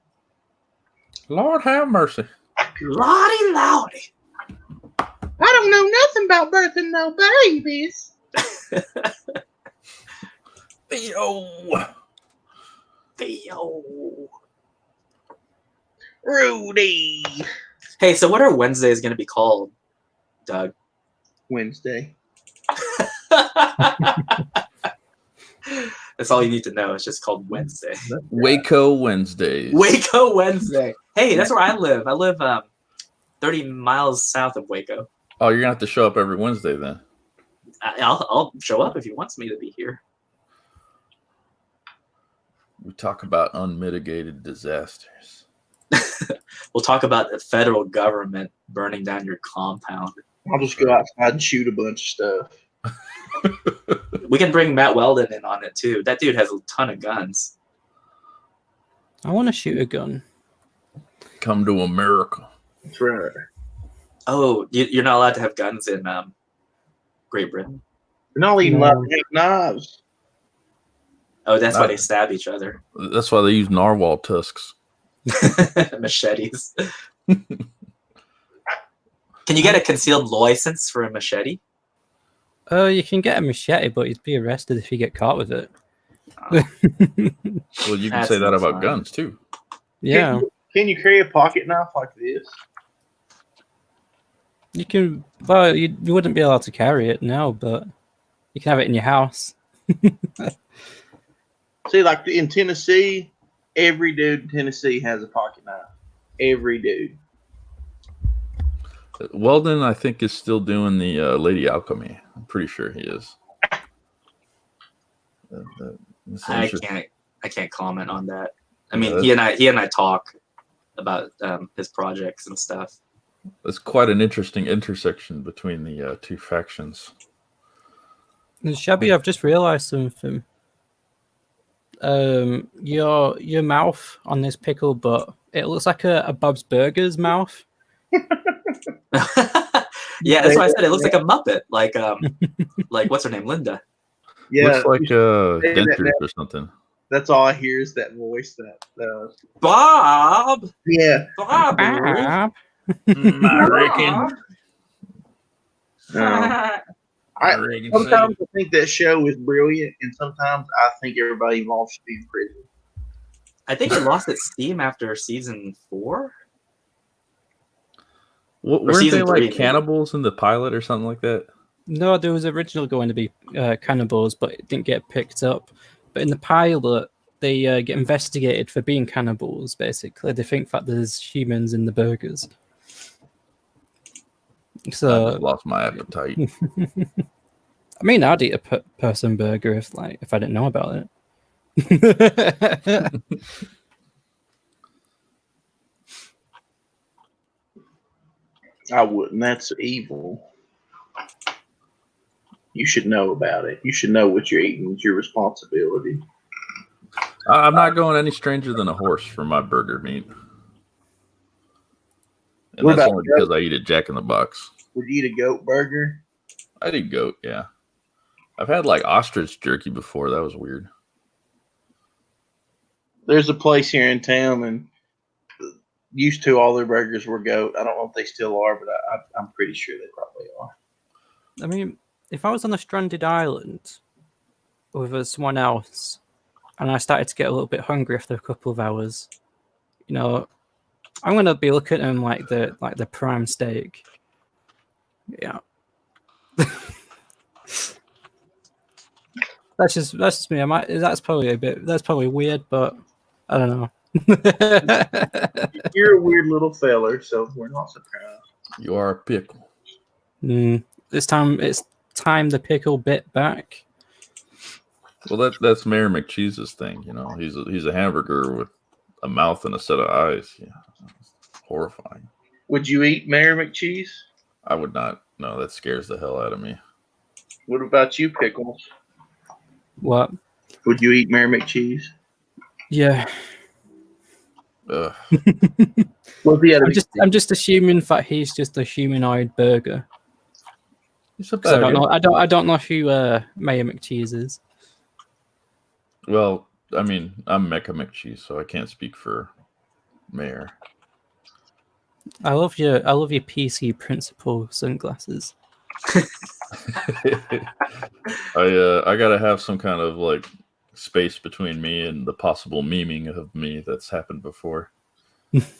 Lord have mercy. Lottie Lottie. I don't know nothing about birthing no babies. Theo. Rudy. Hey, so what are Wednesdays going to be called, Doug? Wednesday. That's all you need to know. It's just called Wednesday. Waco Wednesdays. Waco Wednesday. Hey, that's where I live. I live 30 miles south of Waco. Oh, you're gonna have to show up every Wednesday then. I'll show up if he wants me to be here. We talk about unmitigated disasters. We'll talk about the federal government burning down your compound. I'll just go outside and shoot a bunch of stuff. We can bring Matt Weldon in on it too. That dude has a ton of guns. I want to shoot a gun. Come to America. That's right. Oh, you're not allowed to have guns in Great Britain. You're not even allowed to have knives. Oh, that's why they stab each other. That's why they use narwhal tusks. Machetes. Can you get a concealed license for a machete? Oh, you can get a machete, but you'd be arrested if you get caught with it. Well, you can say that about fun. guns too. Yeah. Can you carry a pocket knife like this? You can. Well, you wouldn't be allowed to carry it now, but you can have it in your house. See, like in Tennessee, every dude in Tennessee has a pocket knife. Every dude. Weldon, I think, is still doing the Lady Alchemy. I'm pretty sure he is. I can't comment on that. I mean, Yeah, he and I talk about his projects and stuff. That's quite an interesting intersection between the two factions. And Shabby, I've just realised something. Your mouth on this pickle, but it looks like a Bob's Burgers mouth. Yeah, that's why I said it looks like a Muppet, like what's her name, Linda. Yeah, Looks like dentures that, or something. that's all I hear is that voice. That Bob. yeah, Bob. Bob. I reckon. Sometimes I think that show is brilliant, and sometimes I think everybody involved should be in prison. I think it lost its steam after season 4. Weren't they season 3, like cannibals in the pilot or something like that? No, there was originally going to be cannibals, but it didn't get picked up. But in the pilot, they get investigated for being cannibals, basically. They think that there's humans in the burgers. So I just lost my appetite. I mean, I'd eat a person burger if I didn't know about it. I wouldn't. That's evil. You should know about it. You should know what you're eating. It's your responsibility. I'm not going any stranger than a horse for my burger meat. And What that's about only goat? because I eat at Jack in the Box. Would you eat a goat burger? I eat goat, yeah. I've had like ostrich jerky before. That was weird. There's a place here in town, and used to all their burgers were goat. I don't know if they still are, but I'm pretty sure they probably are. I mean, if I was on a stranded island with someone else, and I started to get a little bit hungry after a couple of hours, I'm gonna be looking at them like the prime steak. Yeah. That's just me. That's probably weird, but I don't know. You're a weird little feller, so we're not surprised. You are a pickle. This time it's time the pickle bit back. Well, that's Mayor McCheese's thing. He's a hamburger with a mouth and a set of eyes. Yeah, horrifying. Would you eat Mayor McCheese? I would not. No, that scares the hell out of me. What about you, Pickles? What? Would you eat Mayor McCheese? Yeah. Ugh. I'm just assuming that he's just a humanoid burger. I don't know who Mayor McCheese is. Well, I mean, I'm Mecca McCheese, so I can't speak for Mayor. I love your PC principal sunglasses. I gotta have some kind of like space between me and the possible memeing of me that's happened before. I've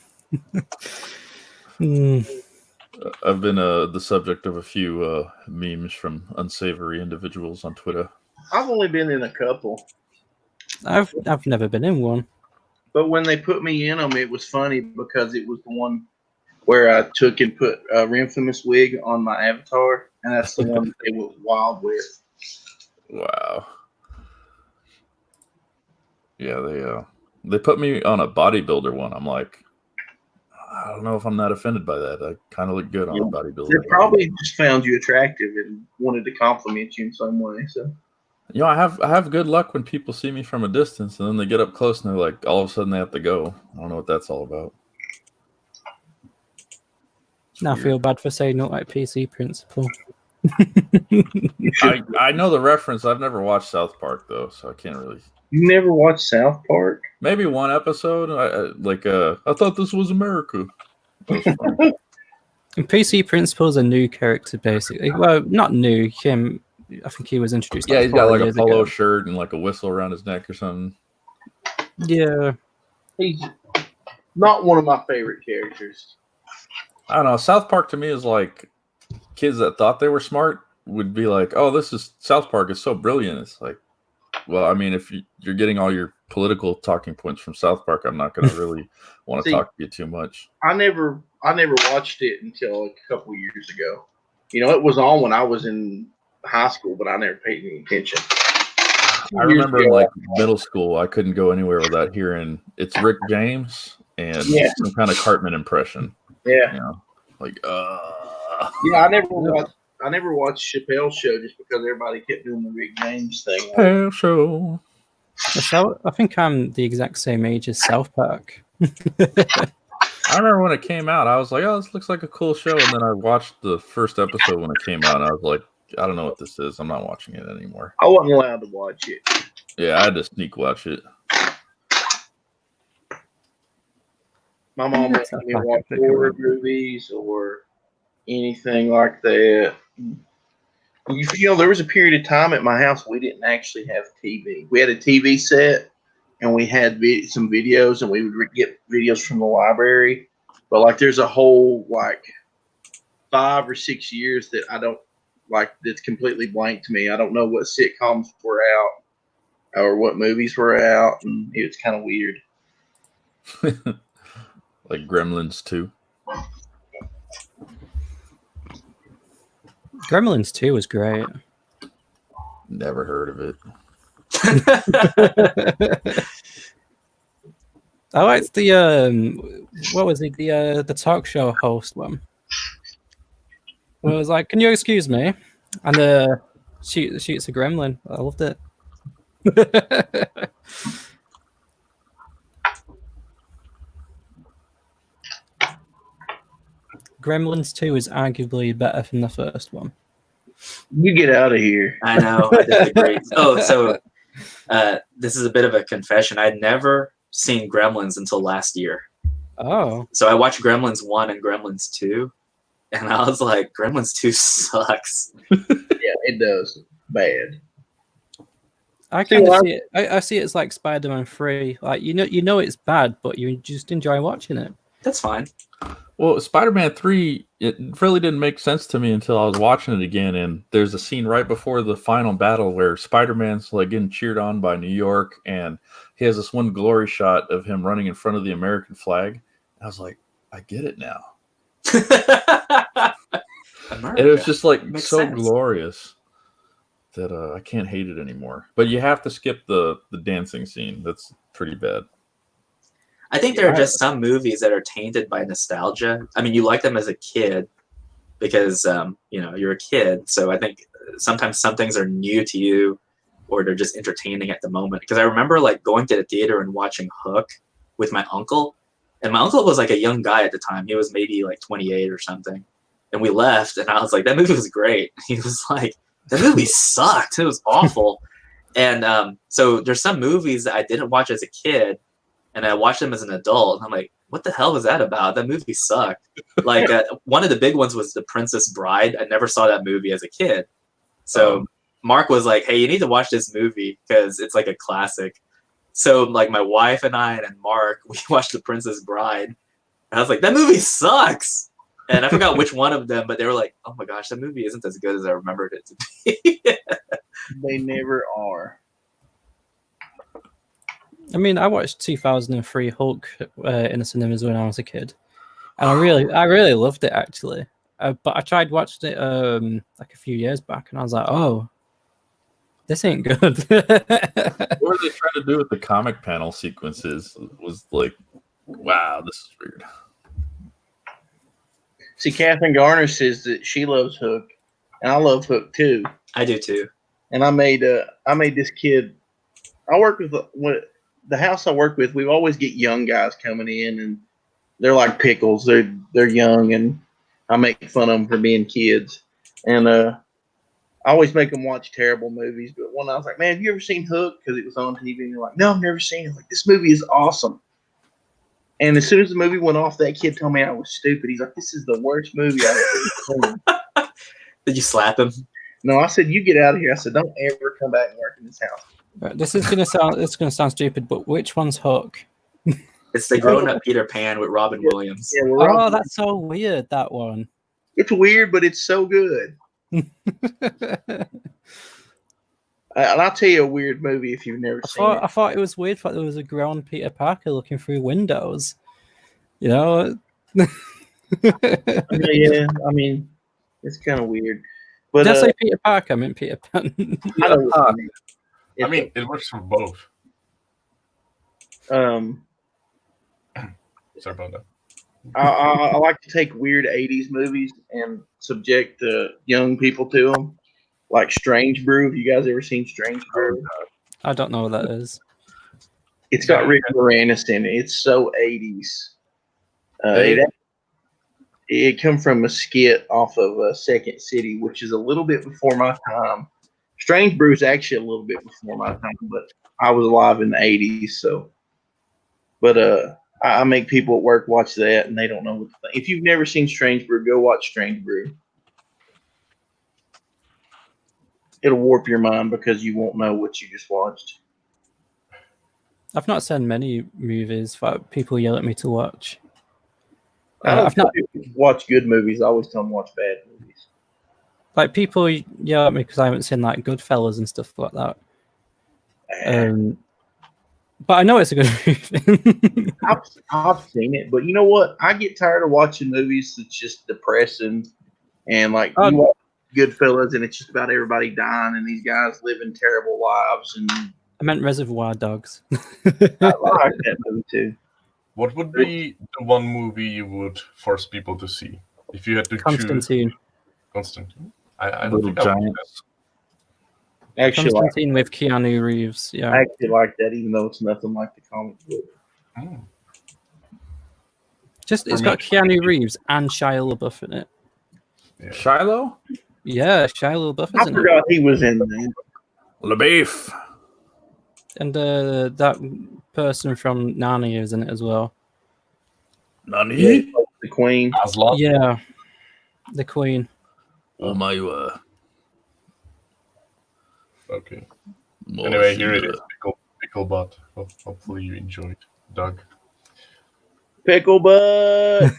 been the subject of a few memes from unsavory individuals on Twitter. I've only been in a couple. I've never been in one. But when they put me in them, it was funny because it was the one where I took and put a Infamous wig on my avatar, and that's the one that they went wild with. Wow. Yeah, they put me on a bodybuilder one. I'm like, I don't know if I'm not offended by that. I kind of look good on a bodybuilder. They probably just found you attractive and wanted to compliment you in some way. So, I have good luck when people see me from a distance, and then they get up close and they're like, all of a sudden they have to go. I don't know what that's all about. Now I feel bad for saying not like PC principal. I know the reference. I've never watched South Park though, so I can't really. You never watched South Park? Maybe one episode. I thought this was America. That was fun. And PC Principal is a new character, basically. Well, not new. I think he was introduced. Yeah, he's got like a polo ago. shirt and like a whistle around his neck or something. Yeah, He's not one of my favorite characters. I don't know. South Park to me is like kids that thought they were smart would be like, "Oh, this is South Park is so brilliant." It's like, well, I mean, if you're getting all your political talking points from South Park, I'm not going to really want to See, talk to you too much. I never watched it until a couple years ago. You know, it was on when I was in high school, but I never paid any attention. I remember in like middle school, I couldn't go anywhere without hearing it's Rick James and some kind of Cartman impression. Yeah, you know, like yeah. I never watched Chappelle's Show just because everybody kept doing the Rick James thing. Chappelle Show. So I think I'm the exact same age as South Park. I remember when it came out, I was like, "Oh, this looks like a cool show," and then I watched the first episode when it came out, and I was like, "I don't know what this is. I'm not watching it anymore." I wasn't allowed to watch it. Yeah, I had to sneak watch it. My mom wouldn't let me watch horror movies or anything like that. You know, there was a period of time at my house we didn't actually have TV. We had a TV set, and we had some videos, and we would get videos from the library. But like, there's a whole like 5 or 6 years that I don't like. That's completely blank to me. I don't know what sitcoms were out or what movies were out, and it was kind of weird. Like Gremlins 2. Gremlins 2 was great. Never heard of it. I liked the what was it, the talk show host one. Where it was like, "Can you excuse me?" And shoots a gremlin. I loved it. Gremlins 2 is arguably better than the first one. You get out of here. I know. I disagree. Oh, so this is a bit of a confession. I'd never seen Gremlins until last year. Oh. So I watched Gremlins 1 and Gremlins 2, and I was like, Gremlins 2 sucks. Yeah, it does. Bad. I kind of see it. I see it as like Spider-Man 3. Like you know it's bad, but you just enjoy watching it. That's fine. Well, Spider-Man 3, it really didn't make sense to me until I was watching it again. And there's a scene right before the final battle where Spider-Man's like getting cheered on by New York, and he has this one glory shot of him running in front of the American flag. And I was like, I get it now. And it was just like so sense. Glorious that I can't hate it anymore. But you have to skip the dancing scene. That's pretty bad. I think there are just some movies that are tainted by nostalgia. I mean, you like them as a kid because, you're a kid. So I think sometimes some things are new to you or they're just entertaining at the moment. Because I remember like going to the theater and watching Hook with my uncle. And my uncle was like a young guy at the time. He was maybe like 28 or something. And we left and I was like, that movie was great. He was like, that movie sucked. It was awful. And so there's some movies that I didn't watch as a kid. And I watched them as an adult, and I'm like, what the hell was that about? That movie sucked. Like, one of the big ones was The Princess Bride. I never saw that movie as a kid. So Mark was like, hey, you need to watch this movie because it's like a classic. So, like, my wife and I and Mark, we watched The Princess Bride. And I was like, that movie sucks. And I forgot which one of them, but they were like, oh my gosh, that movie isn't as good as I remembered it to be. They never are. I mean, I watched 2003 Hulk in the cinemas when I was a kid, and I really loved it actually. But I tried watching it like a few years back, and I was like, oh, this ain't good. What were they trying to do with the comic panel sequences? It was like, wow, this is weird. See, Catherine Garner says that she loves Hook, and I love Hook too. I do too. And I made this kid. I work with the house I work with. We always get young guys coming in, and they're like pickles. They're young, and I make fun of them for being kids. And I always make them watch terrible movies. But one I was like, man, have you ever seen Hook? Because it was on TV, and they're like, no, I've never seen it. I'm like, this movie is awesome. And as soon as the movie went off, that kid told me I was stupid. He's like, this is the worst movie I've ever seen. Did you slap him? No, I said, you get out of here. I said, don't ever come back and work in this house. Right, this is gonna sound stupid, but which one's Hook? It's the grown-up Peter Pan with Robin Williams. Yeah, oh, that's so weird, that one. It's weird, but it's so good. And I'll tell you a weird movie if you've never seen I thought it was weird that there was a grown Peter Parker looking through windows. You know? it. Yeah, I mean, it's kind of weird. But Did I say Peter Parker? I meant Peter Pan. I know what you mean. I mean, it works for both. Sorry about that. I like to take weird '80s movies and subject young people to them, like Strange Brew. Have you guys ever seen Strange Brew? I don't know what that is. It's got Rick Moranis in it. It's so '80s. It come from a skit off of Second City, which is a little bit before my time. Strange Brew is actually a little bit before my time, but I was alive in the '80s, so. But I make people at work watch that, and they don't know what to think. If you've never seen Strange Brew, go watch Strange Brew. It'll warp your mind because you won't know what you just watched. I've not seen many movies that people yell at me to watch. I've not watched good movies. I always tell them watch bad movies. Like people yell at me because I haven't seen like Goodfellas and stuff like that. But I know it's a good movie. I've seen it, but you know what? I get tired of watching movies that's just depressing, and like you watch Goodfellas, and it's just about everybody dying and these guys living terrible lives. And I meant Reservoir Dogs. I like that movie too. What would be the one movie you would force people to see if you had to Constantine. choose? Constantine. I don't think I would do that. Actually, Constantine with Keanu Reeves. Yeah, I actually like that, even though it's nothing like the comic book. It's got Keanu Reeves and Shia LaBeouf in it. Yeah. Shiloh? Yeah, Shia LaBeouf. I forgot he was in there. LaBeouf. And that person from Narnia is in it as well. Narnia? The Queen. Aslan? Yeah, the Queen. Oh my Okay. Anyway, here it is. Pickle butt. Hopefully you enjoyed, Doug. Pickle butt.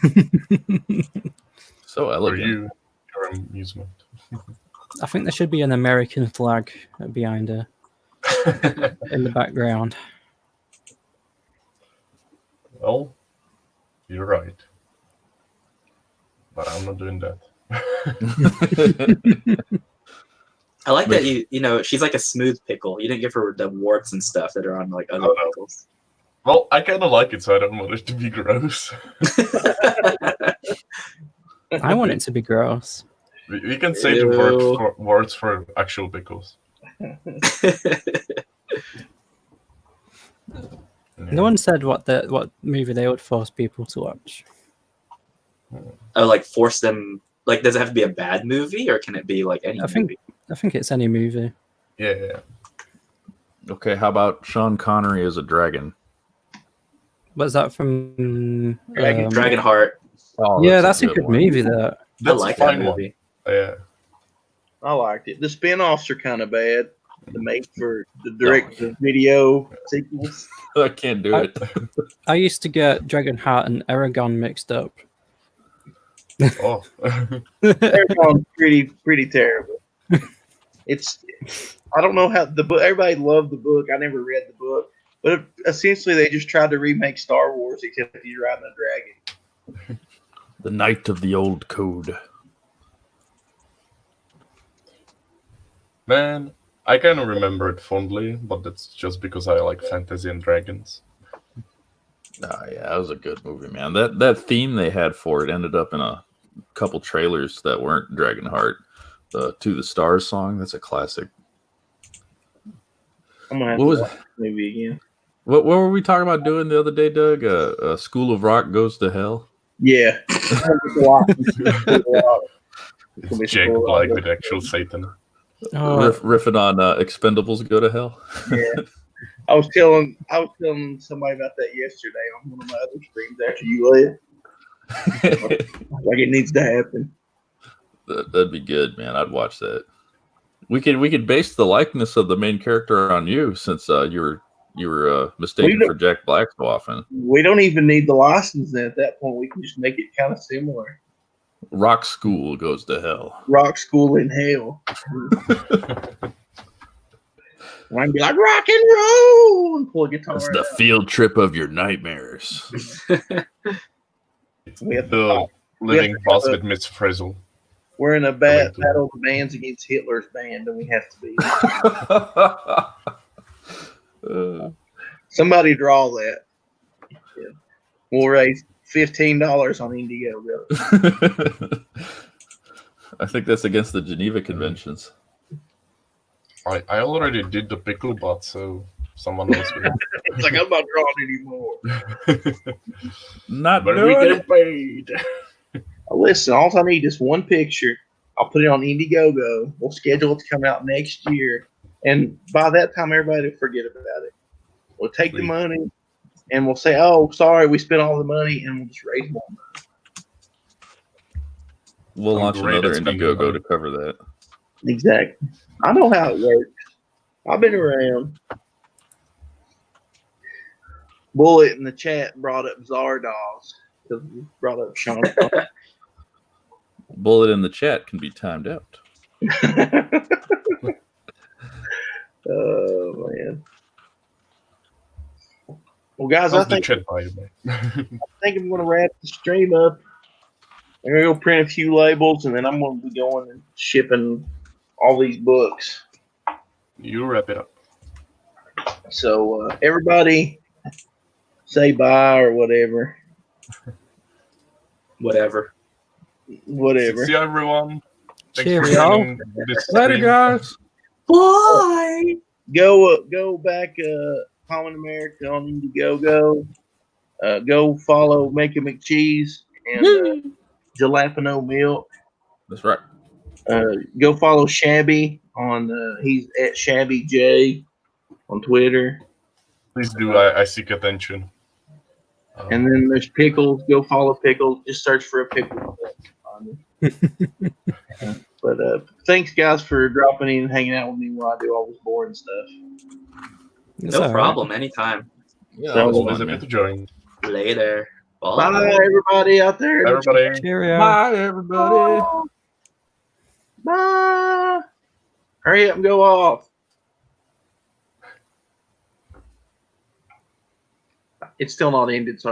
So elegant. For your amusement. I think there should be an American flag behind her in the background. Well, you're right. But I'm not doing that. I like that you know she's like a smooth pickle. You didn't give her the warts and stuff that are on like other pickles. Well, I kind of like it, so I don't want it to be gross. I want it to be gross. We can say the words for actual pickles. No one said what movie they would force people to watch. Oh, like force them. Like, does it have to be a bad movie, or can it be like any movie? I think it's any movie. Yeah. Okay, how about Sean Connery as a dragon? What's that from? Dragonheart. Oh, yeah, that's a good movie. That's I like that movie. Yeah. I liked it. The spin-offs are kind of bad. The make for the direct video sequels. I can't do it. I used to get Dragonheart and Aragon mixed up. Oh. Aragon's pretty terrible. I don't know how the book. Everybody loved the book. I never read the book, but essentially they just tried to remake Star Wars, except he's riding a dragon. The Knight of the Old Code. Man, I kind of remember it fondly, but that's just because I like fantasy and dragons. Oh, yeah, that was a good movie, man. That theme they had for it ended up in a couple trailers that weren't Dragonheart. The To the Stars song, that's a classic. I'm gonna have to watch the movie again. What were we talking about doing the other day, Doug? School of Rock Goes to Hell? Yeah. Jack Black with actual Satan. Riffing on Expendables Go to Hell. Yeah. I was telling somebody about that yesterday on one of my other streams after you left. Like it needs to happen. That'd be good, man. I'd watch that. We could base the likeness of the main character on you, since you were mistaken for Jack Black so often. We don't even need the license then. At that point, we can just make it kind of similar. Rock school goes to hell. Rock school in hell. And I'd be like, rock and roll, and pull a guitar. That's the field trip of your nightmares. It's We have the living boss with Miss Frizzle. We're in a Coming to- battle of the bands against Hitler's band, and we have to be. Somebody draw that. Yeah. We'll raise $15 on Indiegogo. I think that's against the Geneva Conventions. I already did the pickle bot, so someone else will. It's like, I'm not drawing anymore. Not But we doing get it. paid. Listen, all I need is one picture. I'll put it on Indiegogo. We'll schedule it to come out next year. And by that time, everybody will forget about it. We'll take the Sweet. money and we'll say, oh, sorry, we spent all the money, and we'll just raise more money. We'll I'm launch great another at spending Indiegogo money. to cover that. Exactly. I know how it works. I've been around. Bullet in the chat brought up Zardoz because we brought up Sean. Bullet in the chat can be timed out. Oh man. Well, guys, How's I the think chat, by the way? I'm going to wrap the stream up. I'm going to go print a few labels, and then I'm going to be going and shipping all these books. You wrap it up. So everybody say bye or whatever. Whatever. Whatever. See you, everyone. Thanks for Cheerio. joining this Later, stream. guys. Bye. Go back Common America on Indiegogo. Go follow Make a McCheese and Jalapeno Milk. That's right. Go follow Shabby on he's at Shabby J on Twitter. Please do. I seek attention. And then there's Pickles. Go follow Pickles. Just search for a pickle. But thanks guys for dropping in and hanging out with me while I do all this boring stuff. It's No all right. problem. Anytime. Yeah, So, that was Always fun, happy man. to join. Later. Bye everybody out there. Everybody. Cheerio. Bye, everybody. Bye. Hurry up and go off. It's still not ended. Sorry.